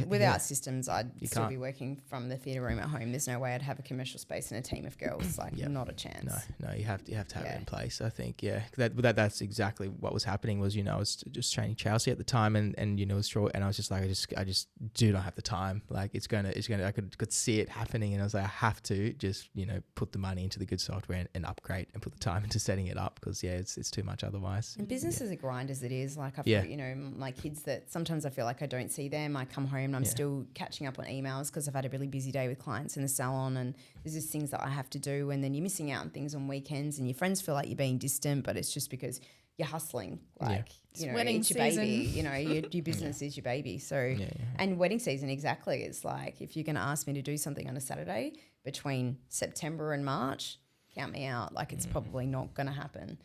without systems, I'd still be working from the theatre room at home. There's no way I'd have a commercial space and a team of girls. Like not a chance. No, you have to have it in place. I think, that's exactly what was happening was, I was just training Chelsea at the time and it was short, and I was just like, I just do not have the time. Like it's gonna, I could see it happening, and I was like, I have to just put the money into the good software and upgrade and put the time into setting it up because it's too much otherwise. And business is a grind as it is. Like I've got my kids that sometimes I feel like I don't see them. I come home and I'm still catching up on emails because I've had a really busy day with clients in the salon, and there's just things that I have to do, and then you're missing out on things on weekends, and your friends feel like you're being distant, but it's just because you're hustling. Like it's your season. Baby. Your business is your baby. So and wedding season, exactly. It's like if you're going to ask me to do something on a Saturday between September and March, count me out. Like it's probably not going to happen.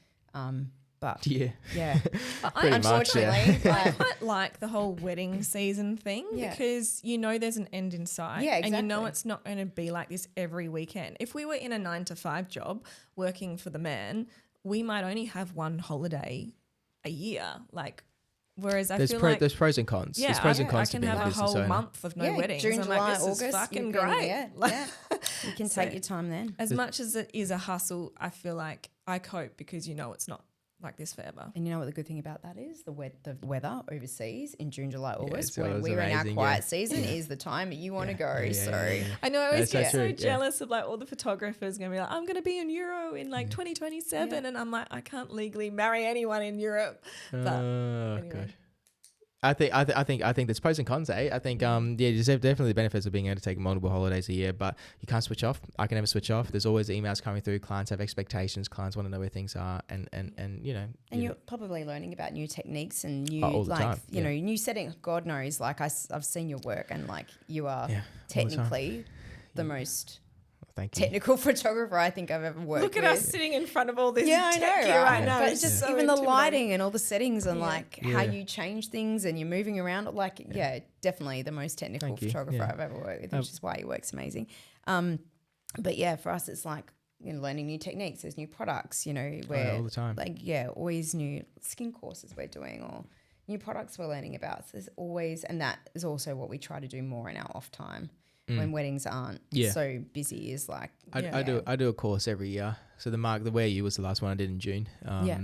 But unfortunately, I quite like the whole wedding season thing because there's an end in sight, and it's not going to be like this every weekend. If we were in a 9-to-5 job working for the man, we might only have one holiday a year. Like, whereas there's pros and cons. Yeah, there's pros and cons. I can have a whole month of no weddings. June, July, this August, is fucking great. You can take your time then. As much as it is a hustle, I feel like I cope because it's not like this forever. And you know what the good thing about that is? The weather overseas in June, July, August, so when we're in our quiet season, is the time that you want to go. I know I always get so true. jealous of like all the photographers going to be like, I'm going to be in Euro in like 2027, and I'm like, I can't legally marry anyone in Europe. But anyway. Gosh. I think there's pros and cons, eh? I think there's definitely the benefits of being able to take multiple holidays a year, but you can't switch off. I can never switch off. There's always emails coming through. Clients have expectations. Clients want to know where things are, and you know. And you're probably learning about new techniques and new you know, new setting. God knows, like I've seen your work, and like you are technically the most technical photographer I think I've ever worked with. Look at us sitting in front of all this I know, right now. But it's just even the lighting and all the settings and like how you change things and you're moving around. Like, definitely the most technical photographer I've ever worked with, which is why your work's amazing. But yeah, for us, it's like, you know, learning new techniques. There's new products, you know, where all the time. like, always new skin courses we're doing or new products we're learning about. So there's always, and that is also what we try to do more in our off time. When weddings aren't so busy, is like I do a course every year. So the Wear You was the last one I did in June.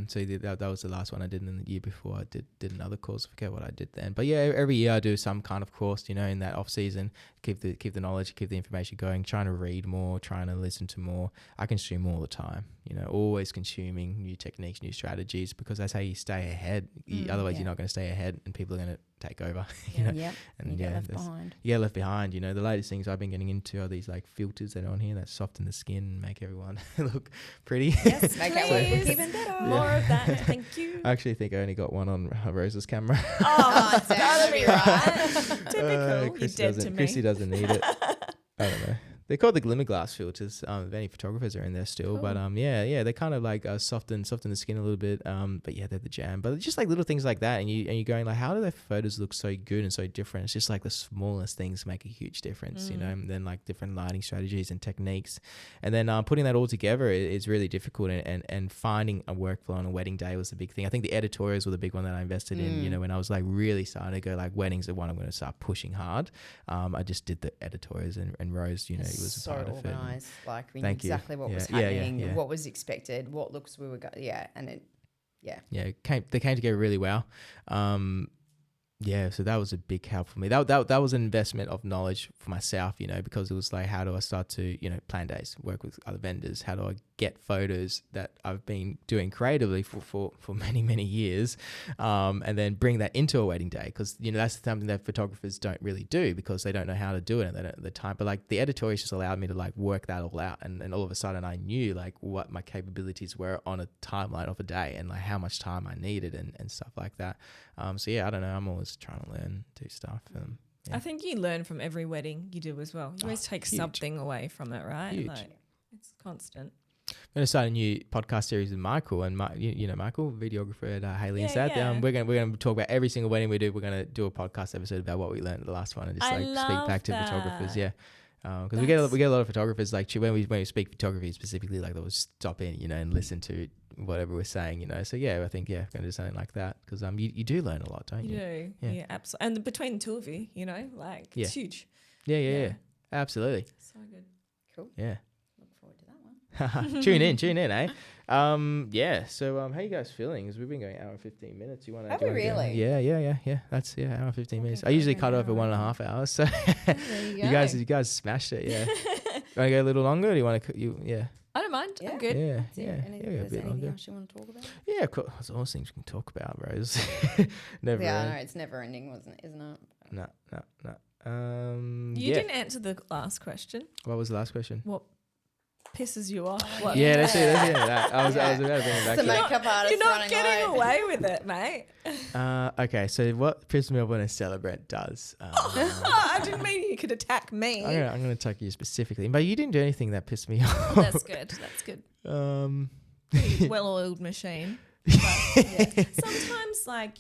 So that was the last one I did in the year before. I did another course. I forget what I did then. But yeah, every year I do some kind of course, you know, in that off season, keep the knowledge, keep the information going, trying to read more, trying to listen to more. I consume all the time, you know, always consuming new techniques, new strategies, because that's how you stay ahead. Otherwise you're not going to stay ahead and people are going to take over, you know. And you get left behind. You get left behind, you know. The latest things I've been getting into are these like filters that are on here that soften the skin and make everyone look pretty. Yes, make our work look even better. More of that, thank you. I actually think I only got one on Rose's camera. Oh, it's gotta be right. Typical. You're dead to me. Kristy doesn't need it. I don't know. They're called the glimmer glass filters. If any photographers are in there still, but they kind of like soften the skin a little bit. But yeah, they're the jam. But it's just like little things like that, and you're going like, how do their photos look so good and so different? It's just like the smallest things make a huge difference, you know. And then like different lighting strategies and techniques, and then putting that all together is really difficult. And finding a workflow on a wedding day was the big thing. I think the editorials were the big one that I invested in. You know, when I was like really starting to go like weddings are one I'm going to start pushing hard. I just did the editorials and Rose, you know. Was so a part organised, of it. Like we knew exactly what was happening, what was expected, what looks we were and it they came together really well. So that was a big help for me. That was an investment of knowledge for myself, you know, because it was like, how do I start to, you know, plan days, work with other vendors? How do I get photos that I've been doing creatively for many, many years, and then bring that into a wedding day? Because, you know, that's something that photographers don't really do because they don't know how to do it and they don't have the time. But like the editorials just allowed me to like work that all out. And all of a sudden I knew like what my capabilities were on a timeline of a day and like how much time I needed and stuff like that. I don't know. I'm always trying to learn, do stuff. I think you learn from every wedding you do as well. You always take something away from it, right? Huge. Like, it's constant. I'm going to start a new podcast series with Michael, and you know Michael, videographer at Haley and Seth. We're going to talk about every single wedding we do. We're going to do a podcast episode about what we learned at the last one and just speak back to photographers. Yeah. Because we get a lot of photographers like when we speak photography specifically, like they'll stop in, you know, and listen to whatever we're saying, you know. So yeah, I think going to do something like that because you do learn a lot, don't you? You do, yeah, absolutely. And between the two of you, you know, like it's huge. Yeah, absolutely. So good, cool. Yeah, look forward to that one. tune in, eh? So how you guys feeling? Because we've been going hour and 15 minutes. You want to? Have we really? Yeah. That's hour and 15 minutes. I usually cut off at 1.5 hours. So you guys smashed it. Yeah. You want to go a little longer? Or do you want to? I don't mind. Yeah. I'm good. Yeah. Is there anything else you want to talk about? Yeah, of course. There's all things we can talk about, Rose. Never. Yeah, I know it's never ending, isn't it? No. You didn't answer the last question. What was the last question? What pisses you off? Yeah, that's it. That. I was about to bring it back. The makeup artist. You're not getting away with it, mate. Okay, so what pisses me off when a celebrant does? I didn't mean you could attack me. I'm going to attack you specifically, but you didn't do anything that pissed me off. That's good. Pretty well-oiled machine. But, sometimes, like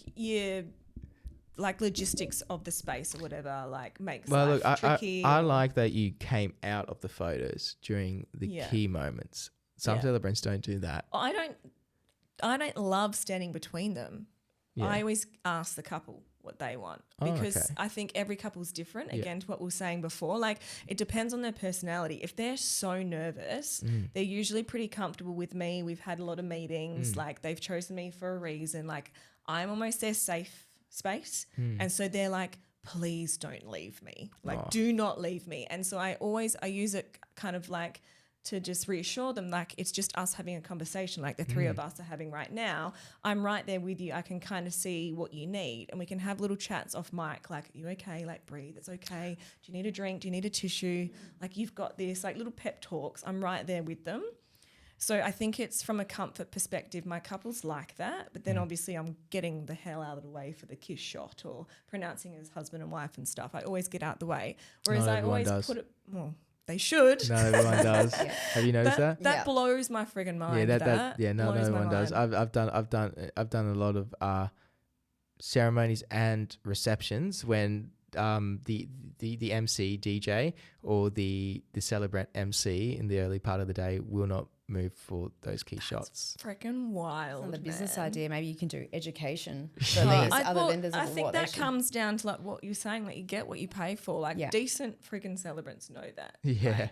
like logistics of the space or whatever, like makes life tricky. I like that you came out of the photos during the key moments. Some celebrants don't do that. I don't love standing between them. I always ask the couple what they want because I think every couple's different. Again, to what we were saying before, like it depends on their personality. If they're so nervous, they're usually pretty comfortable with me. We've had a lot of meetings, like they've chosen me for a reason. Like I'm almost their safe space. And so they're like, please don't leave me. Like do not leave me. And so I use it kind of like to just reassure them, like it's just us having a conversation like the three of us are having right now. I'm right there with you. I can kind of see what you need and we can have little chats off mic like, are you okay? Like breathe, it's okay. Do you need a drink? Do you need a tissue? Like you've got this, like little pep talks. I'm right there with them. So I think it's from a comfort perspective, my couples like that, but then obviously I'm getting the hell out of the way for the kiss shot or pronouncing as husband and wife and stuff. I always get out the way. Whereas I always put it, well, they should. Not everyone does. Have you noticed that? That blows my friggin' mind. Not everyone does. I've done a lot of ceremonies and receptions when the MC DJ or the celebrant MC in the early part of the day will not move for those key shots. Freaking wild. On the business idea, maybe you can do education for these other vendors. I think that comes down to like what you're saying, like you get what you pay for. Like decent freaking celebrants know that. Yeah.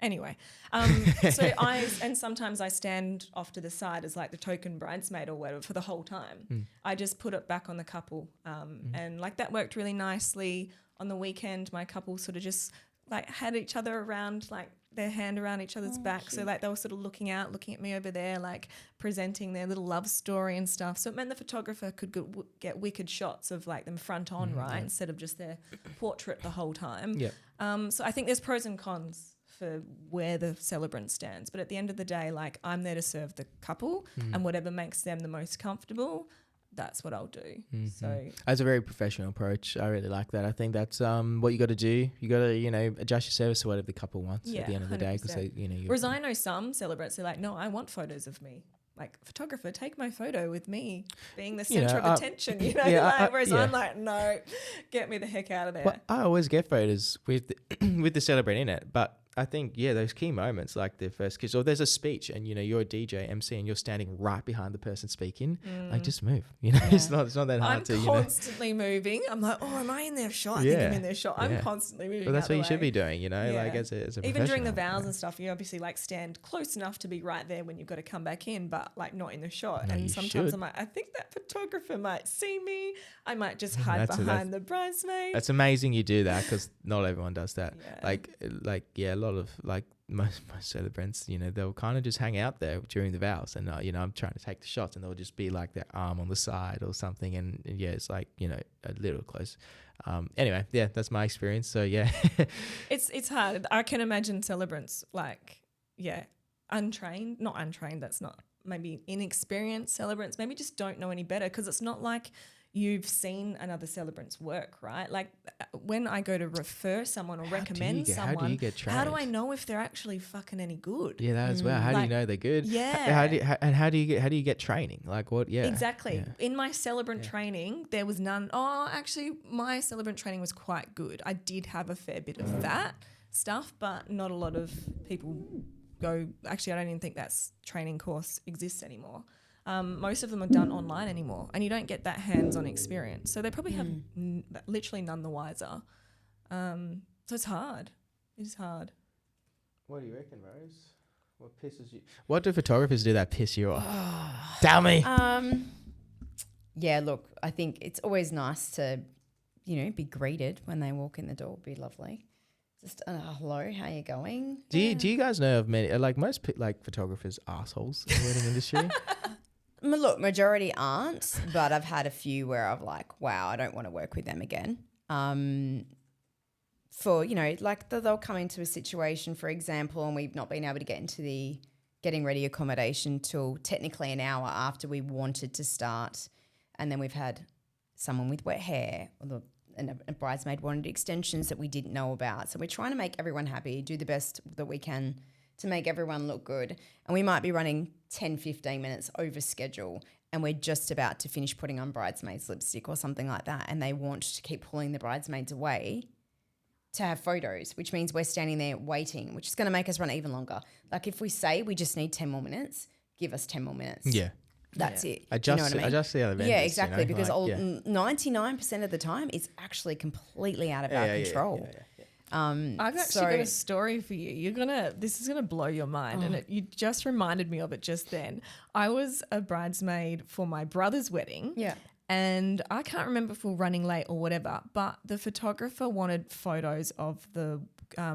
Anyway, and sometimes I stand off to the side as like the token bridesmaid or whatever for the whole time. I just put it back on the couple, and like that worked really nicely. On the weekend, my couple sort of just like had each other around, like their hand around each other's back. Cute. So like they were sort of looking at me over there, like presenting their little love story and stuff. So it meant the photographer could get wicked shots of like them front on, right, instead of just their portrait the whole time. So I think there's pros and cons for where the celebrant stands. But at the end of the day, like I'm there to serve the couple and whatever makes them the most comfortable, that's what I'll do. So that's a very professional approach. I really like that. I think that's what you got to do. You got to, adjust your service to whatever the couple wants at the end of the day. Because whereas I know some celebrants are like, no, I want photos of me. Like photographer, take my photo with me being the center of attention. Whereas I'm like, no, get me the heck out of there. Well, I always get photos with with the celebrant in it, but I think, those key moments like the first kiss or there's a speech and, you're a DJ, MC and you're standing right behind the person speaking, like just move, it's not that hard I'm constantly moving. I'm like, oh, am I in their shot? I think I'm in their shot. I'm constantly moving. But that's what you should be doing, like as a even during the vows and stuff, you obviously like stand close enough to be right there when you've got to come back in, but like not in the shot. No, and sometimes I'm like, I think that photographer might see me. I might just hide behind the bridesmaid. That's amazing you do that because not everyone does that. A lot of like most celebrants, they'll kind of just hang out there during the vows and I'm trying to take the shots and they'll just be like their arm on the side or something and it's like a little close. Anyway, that's my experience. So it's hard. I can imagine celebrants like not untrained, that's not, maybe inexperienced celebrants maybe just don't know any better because it's not like you've seen another celebrant's work, right? Like when I go to refer someone or recommend someone, how do you get trained? How do I know if they're actually fucking any good? Yeah, that as well. How do you know they're good? Yeah. How do you get training? Like what? Yeah. Exactly. Yeah. In my celebrant training, there was none. Oh, actually, my celebrant training was quite good. I did have a fair bit of that stuff, but not a lot of people go. Actually, I don't even think that training course exists anymore. Most of them are done online anymore and you don't get that hands-on experience. So they probably have literally none the wiser. So it's hard. It is hard. What do you reckon, Rose? What pisses you? What do photographers do that piss you off? Tell me. Look, I think it's always nice to, be greeted when they walk in the door. Be lovely. Just hello, how you going? Do you guys know of many most photographers assholes in the wedding industry? Look, majority aren't, but I've had a few where I've like, wow, I don't want to work with them again. They'll come into a situation, for example, and we've not been able to get into the getting ready accommodation till technically an hour after we wanted to start. And then we've had someone with wet hair and a bridesmaid wanted extensions that we didn't know about. So we're trying to make everyone happy, do the best that we can to make everyone look good. And we might be running 10, 15 minutes over schedule and we're just about to finish putting on bridesmaids lipstick or something like that. And they want to keep pulling the bridesmaids away to have photos, which means we're standing there waiting, which is going to make us run even longer. Like if we say we just need 10 more minutes, give us 10 more minutes. Yeah. That's it. Adjust, you know what I mean? adjust the other vendors. Yeah, exactly. You know? Because like, 99% of the time, it's actually completely out of our control. I've actually got a story for you. This is gonna blow your mind, and you just reminded me of it just then. I was a bridesmaid for my brother's wedding. Yeah. And I can't remember if we were running late or whatever, but the photographer wanted photos of the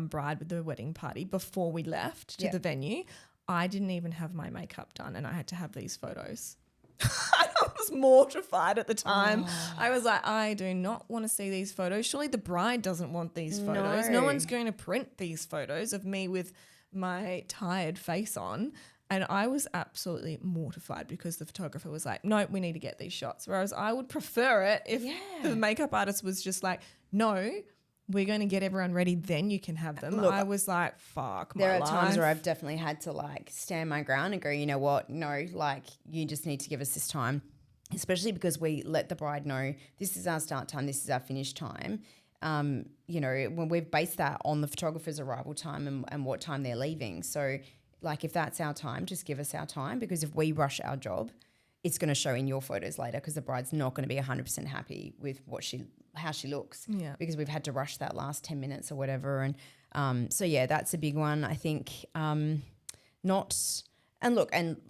bride with the wedding party before we left to the venue. I didn't even have my makeup done, and I had to have these photos. I was mortified at the time. I was like, I do not want to see these photos. Surely the bride doesn't want these photos. No one's going to print these photos of me with my tired face on. And I was absolutely mortified because the photographer was like, no, we need to get these shots. Whereas I would prefer it if the makeup artist was just like, no, we're going to get everyone ready, then you can have them. Look, I was like, fuck my life. There are times where I've definitely had to like stand my ground and go, you know what? No, like you just need to give us this time, especially because we let the bride know this is our start time, this is our finish time. You know, when we've based that on the photographer's arrival time and what time they're leaving. So like if that's our time, just give us our time, because if we rush our job, it's going to show in your photos later because the bride's not going to be 100% happy with how she looks because we've had to rush that last 10 minutes or whatever. And so, yeah, that's a big one. I think and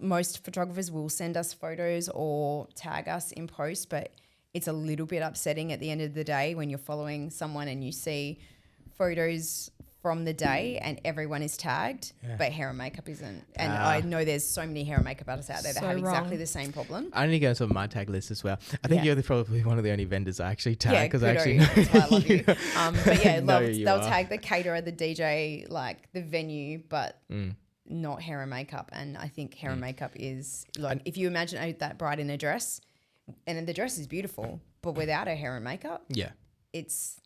most photographers will send us photos or tag us in post, but it's a little bit upsetting at the end of the day when you're following someone and you see photos from the day and everyone is tagged, but hair and makeup isn't. And I know there's so many hair and makeup artists out there that have exactly the same problem. I need to go into my tag list as well. I think you're probably one of the only vendors I actually tag because I actually know. That's why I love you. But yeah, they'll tag the caterer, the DJ, like the venue, but not hair and makeup. And I think hair and makeup is like, if you imagine that bride in a dress, and the dress is beautiful, but without her hair and makeup, it's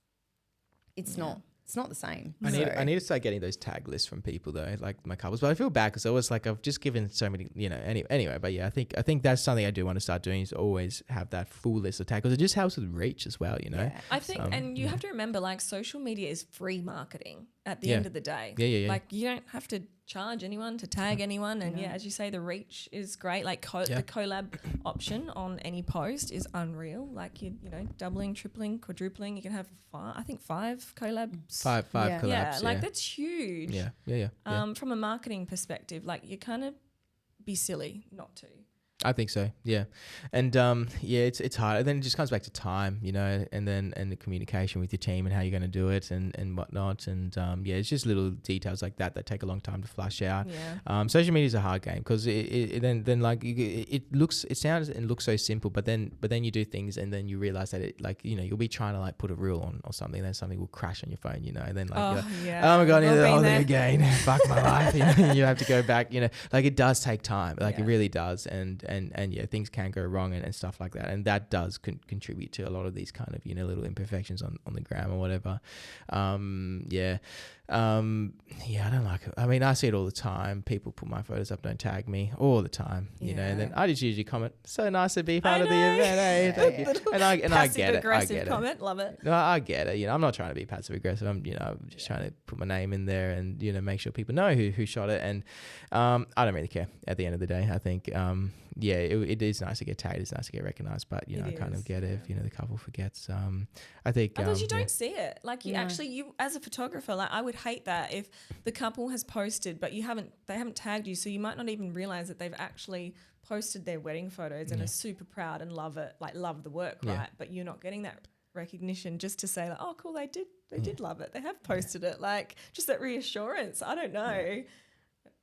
not. It's not the same. I need to start getting those tag lists from people though, like my couples. But I feel bad because I was like, I've just given so many, you know. Anyway, but yeah, I think that's something I do want to start doing is always have that full list of tags because it just helps with reach as well, you know. Yeah. I think, and you have to remember, like social media is free marketing at the end of the day. Yeah. Like you don't have to charge anyone to tag anyone, and as you say, the reach is great. Like the collab option on any post is unreal. Like you know, doubling, tripling, quadrupling. You can have five collabs. Five collabs. Yeah, like that's huge. Yeah. From a marketing perspective, like you kind of be silly not to. I think so, yeah. And it's hard. And then it just comes back to time, you know, and the communication with your team and how you're going to do it and whatnot. And it's just little details like that take a long time to flush out. Yeah. Social media is a hard game because then like it sounds and looks so simple, but then you do things and then you realize that it, like, you know, you'll be trying to like put a reel on or something, then something will crash on your phone, you know, and then like oh my god, I need the whole thing again. Fuck my life. You know, you have to go back, you know, like it does take time, like it really does. And things can go wrong and stuff like that, and that does contribute to a lot of these kind of, you know, little imperfections on the gram or whatever. I don't like it. I mean, I see it all the time. People put my photos up, don't tag me all the time, you know, and then I just usually comment, so nice to be part of the event, hey, thank you. And I get it. I get comment, love it. No, I get it. You know, I'm not trying to be passive aggressive. I'm just trying to put my name in there and, you know, make sure people know who shot it. And I don't really care at the end of the day. I think it is nice to get tagged. It's nice to get recognized, but you know, I kind of get it if, you know, the couple forgets. I think otherwise you don't see it. Like you as a photographer, like I would hate that if the couple has posted but they haven't tagged you, so you might not even realize that they've actually posted their wedding photos and are super proud and love it, like love the work, right? But you're not getting that recognition just to say like, oh cool, they did love it, they have posted it, like just that reassurance. I don't know.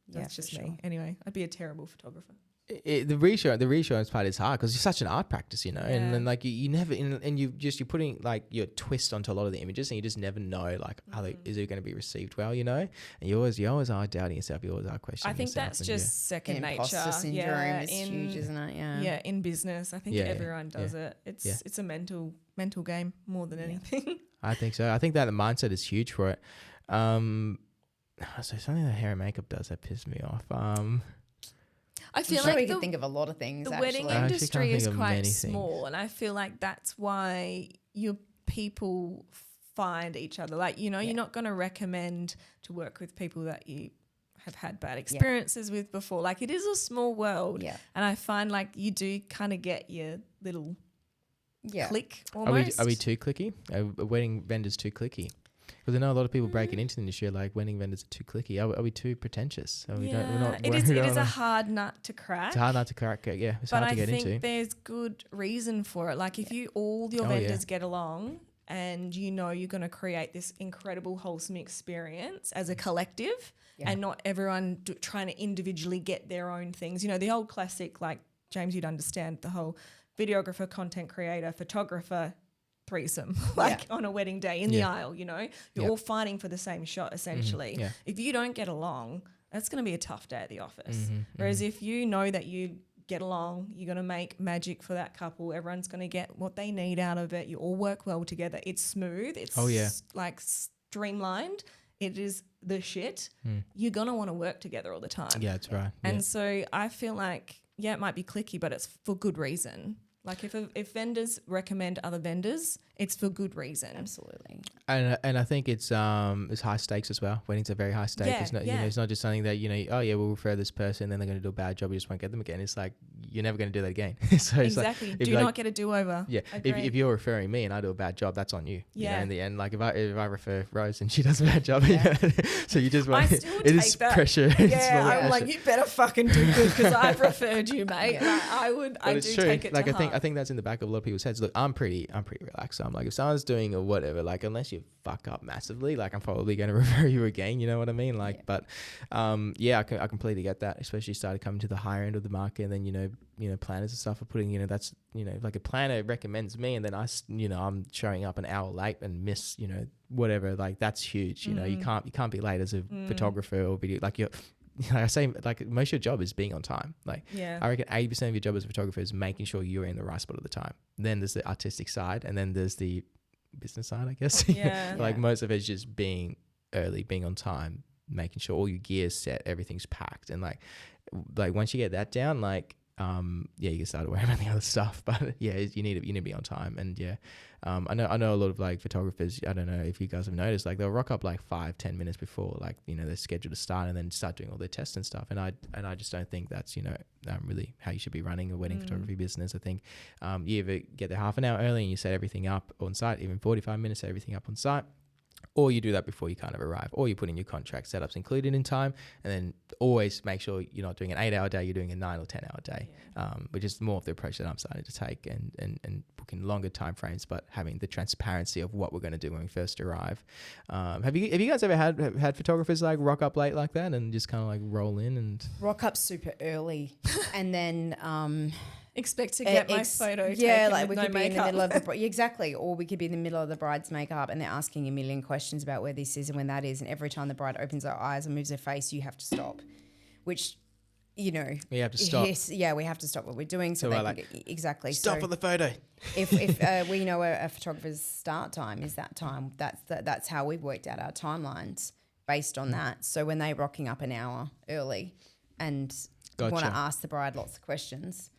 That's just me. Anyway, I'd be a terrible photographer. The reassurance part is hard because it's such an art practice, you know, and then like you never, and you're putting like your twist onto a lot of the images, and you just never know like is it going to be received well, you know, and you always are doubting yourself, you always are questioning. I think that's just second nature. Imposter syndrome is huge, isn't it? Yeah, in business, I think everyone does it. It's a mental game more than anything. I think so. I think that the mindset is huge for it. So something that hair and makeup does that pisses me off. I feel like we can think of a lot of things. The wedding industry is quite small, and I feel like that's why your people find each other. Like, you know, you're not going to recommend to work with people that you have had bad experiences with before. Like, it is a small world. Yeah. And I find like you do kind of get your little click almost. Are we too clicky? Are wedding vendors too clicky? Because I know a lot of people breaking into the industry are like, wedding vendors are too clicky. Are we too pretentious? It is a hard nut to crack. It's a hard nut to crack. Yeah, it's hard to get into. But I think there's good reason for it. Like, if all your vendors get along and you know you're going to create this incredible wholesome experience as a collective and not everyone trying to individually get their own things. You know, the old classic, like, James, you'd understand the whole videographer, content creator, photographer threesome, on a wedding day in the aisle, you know. You're all fighting for the same shot, essentially. Mm-hmm. Yeah. If you don't get along, that's going to be a tough day at the office. Whereas if you know that you get along, you're going to make magic for that couple, everyone's going to get what they need out of it, you all work well together, it's smooth, it's like streamlined, it is the shit, you're going to want to work together all the time. Yeah, that's right. And so I feel like, it might be clicky, but it's for good reason. Like, if vendors recommend other vendors, it's for good reason. Absolutely. And I think it's high stakes as well. Weddings are very high stakes. It's not, you know, it's not just something that, you know, we'll refer this person, then they're going to do a bad job, you just won't get them again. It's like, you're never going to do that again. So exactly. It's like, do not get a do-over. Yeah. If you're referring me and I do a bad job, that's on you. Yeah. You know, in the end, like if I refer Rose and she does a bad job, so you just I want still it take is that. pressure. Yeah, I'm like, you better fucking do good because I've referred you, mate. Like, I do take it like to I heart. think that's in the back of a lot of people's heads. Look, I'm pretty relaxed. So I'm like, if someone's doing or whatever, like unless you fuck up massively, like I'm probably going to refer you again. You know what I mean? Like, but I completely get that. Especially started coming to the higher end of the market, and then you know planners and stuff are putting, you know, that's, you know, like a planner recommends me, and then I'm showing up an hour late and miss, you know, whatever. Like that's huge. You know, you can't be late as a photographer or video. Like you're. Like I say, like most of your job is being on time. Like I reckon 80% of your job as a photographer is making sure you're in the right spot at the time. Then there's the artistic side, and then there's the business side, I guess. Like most of it is just being early, being on time, making sure all your gear's set, everything's packed, and like once you get that down, like you can start worrying about the other stuff. But you need to be on time, and I know a lot of like photographers. I don't know if you guys have noticed, like they'll rock up like 5-10 minutes before, like, you know, they're scheduled to start, and then start doing all their tests and stuff. And I just don't think that's, you know, really how you should be running a wedding photography business. I think you either get there half an hour early and you set everything up on site, even 45 minutes, set everything up on site. Or you do that before you kind of arrive, or you put in your contract setups included in time, and then always make sure you're not doing an 8-hour day, you're doing a 9 or 10-hour day, which is more of the approach that I'm starting to take, and booking longer time frames, but having the transparency of what we're going to do when we first arrive. Have you guys ever had photographers like rock up late like that and just kind of like roll in and rock up super early, and then expect to get my photo taken like with we could no be makeup. in the middle of the exactly, or we could be in the middle of the bride's makeup, and they're asking a million questions about where this is and when that is, and every time the bride opens her eyes and moves her face, you have to stop, which, you know, we have to stop. Yes, we have to stop what we're doing, so they can exactly stop for the photo. if we know a photographer's start time is that time, that's how we've worked out our timelines based on that. So when they're rocking up an hour early and want to ask the bride lots of questions,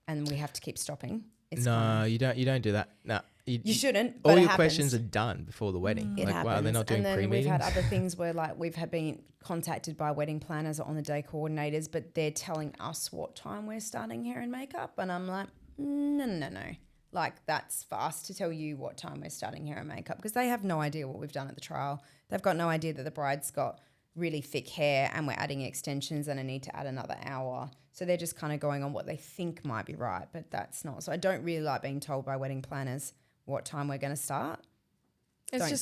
and we have to keep stopping. You don't do that. No, you shouldn't. All your questions are done before the wedding. It happens. Wow, they're not doing pre-meetings. pre-meetings. We've had other things where like we've been contacted by wedding planners or on the day coordinators, but they're telling us what time we're starting hair and makeup, and I'm like, no. Like that's fast to tell you what time we're starting hair and makeup, because they have no idea what we've done at the trial. They've got no idea that the bride's got really thick hair and we're adding extensions and I need to add another hour. So they're just kind of going on what they think might be right, but that's not. So I don't really like being told by wedding planners what time we're going to start.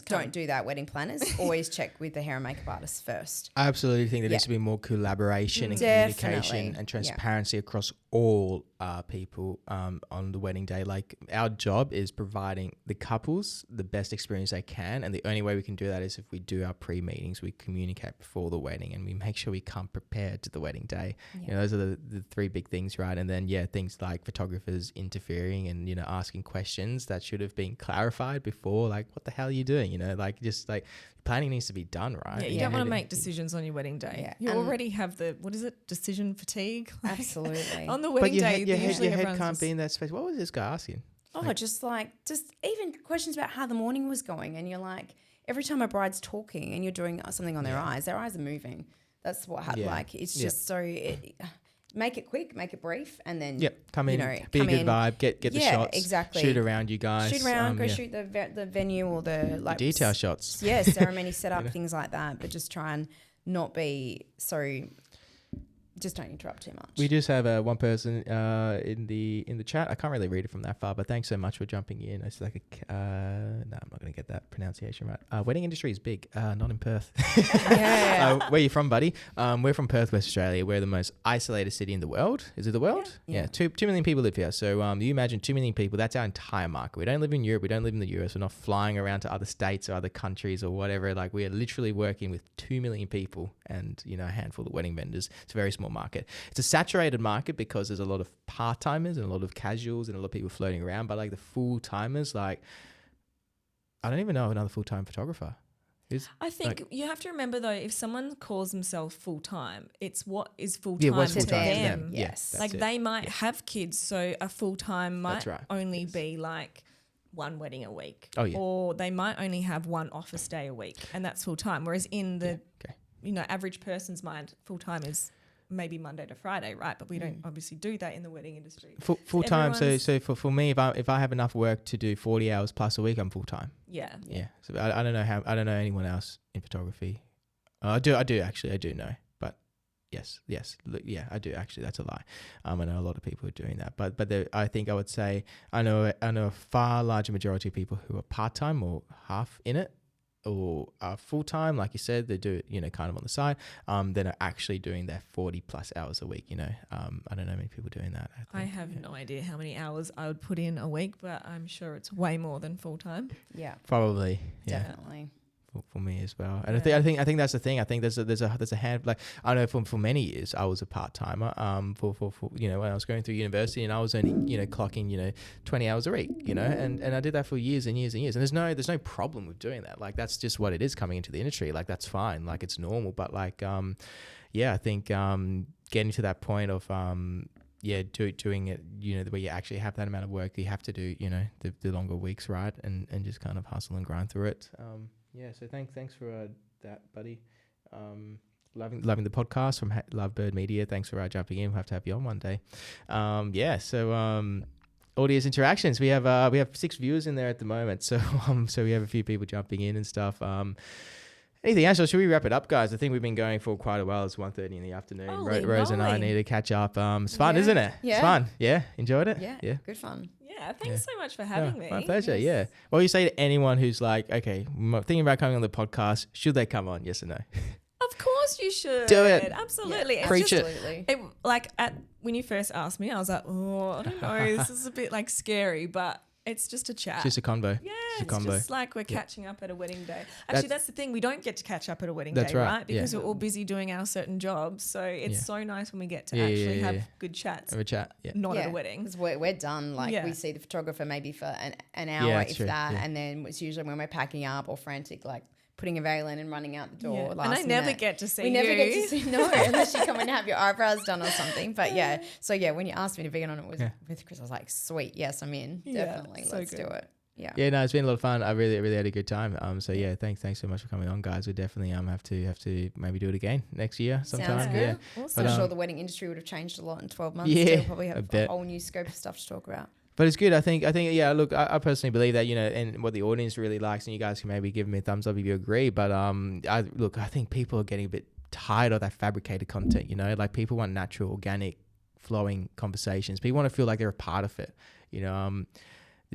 Don't do that, wedding planners. Always check with the hair and makeup artist first. I absolutely think there needs to be more collaboration and communication and transparency across all people on the wedding day. Like our job is providing the couples the best experience they can, and the only way we can do that is if we do our pre-meetings, we communicate before the wedding, and we make sure we come prepared to the wedding day. You know, those are the three big things, right? And then things like photographers interfering and, you know, asking questions that should have been clarified before, like what the hell are you doing? You know, like just like planning needs to be done, right? Yeah, you don't want to make decisions on your wedding day. Yeah. You already have decision fatigue? Like, absolutely. On the wedding day, your head can't be in that space. What was this guy asking? Just even questions about how the morning was going, and you're like, every time a bride's talking and you're doing something on their eyes are moving. That's what like it's just so make it quick, make it brief, and then come in, be a good vibe, get the shots, exactly, shoot around you guys, shoot the venue or the like the detail shots, ceremony setup, things like that, but just try and not be so. Just don't interrupt too much. We just have one person in the chat. I can't really read it from that far, but thanks so much for jumping in. It's like no, I'm not going to get that pronunciation right. Wedding industry is big, not in Perth. Where you from, buddy? We're from Perth, West Australia. We're the most isolated city in the world. Is it the world? Yeah. 2 million people live here. So you imagine 2 million people. That's our entire market. We don't live in Europe. We don't live in the US. We're not flying around to other states or other countries or whatever. Like we are literally working with 2 million people and a handful of wedding vendors. It's a very small market. It's a saturated market because there's a lot of part-timers and a lot of casuals and a lot of people floating around, but like the full-timers, like I don't even know another full-time photographer. I think you have to remember though, if someone calls themselves full-time, it's what is full-time to them. Yes. Like they might have kids, so a full-time might only be like one wedding a week. Oh, yeah. Or they might only have one office day a week and that's full-time. Whereas in the average person's mind, full-time is maybe Monday to Friday, right? But we don't obviously do that in the wedding industry. Full time. So for me, if I have enough work to do 40 hours plus a week, I'm full time. Yeah. So I don't know anyone else in photography. I do actually. I do know, but yes. I do actually. That's a lie. I know a lot of people are doing that, but I think I would say I know a far larger majority of people who are part time or half in it, or are full-time, like you said, they do it, kind of on the side, then are actually doing their 40 plus hours a week, I don't know many people doing that. I have no idea how many hours I would put in a week, but I'm sure it's way more than full-time. Yeah. Probably. Yeah. Definitely. For me as well, and I think that's the thing. I think there's a hand, like I know for many years I was a part timer. For when I was going through university and I was only clocking 20 hours a week, and I did that for years and years and years. And there's no problem with doing that. Like that's just what it is coming into the industry. Like that's fine. Like it's normal. But like I think getting to that point of doing it, where you actually have that amount of work, you have to do the longer weeks, right, and just kind of hustle and grind through it. So thanks for that, buddy. Loving the podcast from Lovebird Media. Thanks for jumping in. We'll have to have you on one day. Audience interactions. We have 6 viewers in there at the moment. So we have a few people jumping in and stuff. Anything else? Or should we wrap it up, guys? I think we've been going for quite a while. It's 1:30 in the afternoon. Rose and I need to catch up. It's fun, isn't it? Yeah. It's fun. Yeah. Enjoyed it? Yeah. Good fun. Yeah, thanks so much for having me. My pleasure, yes. What do you say to anyone who's like, okay, thinking about coming on the podcast, should they come on, yes or no? Of course you should. Do it. Absolutely. Yeah. Preach it. When you first asked me, I was like, I don't know, this is a bit like scary, but it's just a chat. It's just a convo. Yeah, it's just like we're catching up at a wedding day. Actually, that's the thing. We don't get to catch up at a wedding day, right? Because we're all busy doing our certain jobs. So it's so nice when we get to actually have good chats. Have a chat, not at a wedding. Because we're done. Like we see the photographer maybe for an hour, if that. Yeah. And then it's usually when we're packing up or frantic, like putting a veil in and running out the door. Yeah. And I never get to see you. We never get to see, no, unless you come and have your eyebrows done or something. But so when you asked me to be on it with Chris, I was like, sweet, yes, I'm in. Definitely, let's do it. Yeah, no, it's been a lot of fun. I really had a good time. Thanks so much for coming on, guys. We definitely have to maybe do it again next year sometime. Sounds good. Yeah, awesome. I'm sure the wedding industry would have changed a lot in 12 months. Yeah, still probably have a whole new scope of stuff to talk about. But it's good. I think. Look, I personally believe that and what the audience really likes, and you guys can maybe give me a thumbs up if you agree. But I think people are getting a bit tired of that fabricated content. Like people want natural, organic, flowing conversations. People want to feel like they're a part of it. The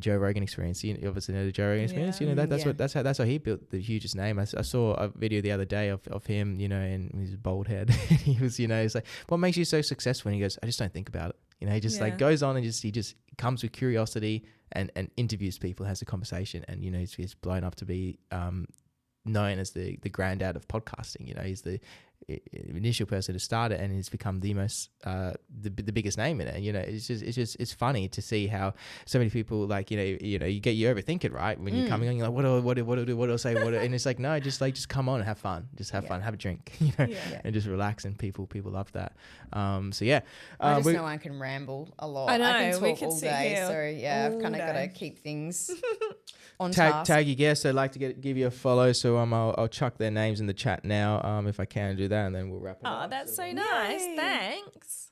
Joe Rogan experience. You obviously know the Joe Rogan experience. That's how he built the hugest name. I saw a video the other day of him, and his bald head. He was, he's like, what makes you so successful? And he goes, I just don't think about it. He just like goes on and he just comes with curiosity and interviews people, has a conversation, and he's blown up to be known as the granddad of podcasting. He's the initial person to start it, and he's become the most the biggest name in it. It's funny to see how so many people you overthink it, right? When you're coming on, you're like, what do I say? And it's like, no, just come on and have fun, fun, have a drink, and just relax. And people love that. I just know I can ramble a lot. I know, I can talk we can all sit day, here so I've kind of got to keep things on task. Tag your guests. I'd like to give you a follow, so I'll chuck their names in the chat now, if I can do that, and then we'll wrap it up. Oh, that's so nice. Yay. Thanks.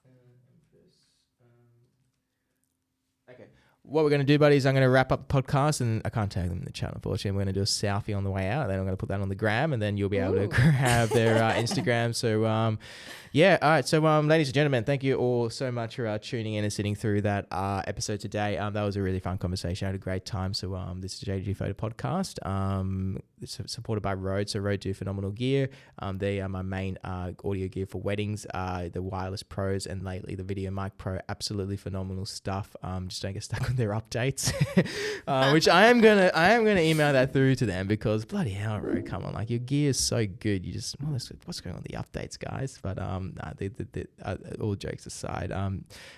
Okay. What we're going to do, buddy, is I'm going to wrap up the podcast, and I can't tag them in the chat, unfortunately. We're going to do a selfie on the way out. Then I'm going to put that on the gram, and then you'll be able to grab their Instagram. So, yeah. All right. So, ladies and gentlemen, thank you all so much for tuning in and sitting through that episode today. That was a really fun conversation. I had a great time. So, this is the JDG Photo Podcast. It's supported by Rode. So, Rode do phenomenal gear. They are my main audio gear for weddings. The Wireless Pros, and lately the Video Mic Pro. Absolutely phenomenal stuff. Just don't get stuck on their updates, which I am gonna email that through to them, because bloody hell, Rode, come on, like your gear is so good. You just what's going on with the updates, guys? But all jokes aside,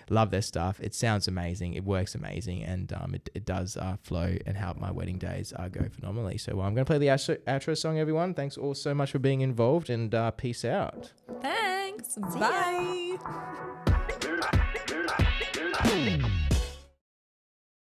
love their stuff. It sounds amazing. It works amazing, and it does flow and help my wedding days go phenomenally. So I'm gonna play the outro song, everyone. Thanks all so much for being involved, and peace out. Thanks. See Bye. ya.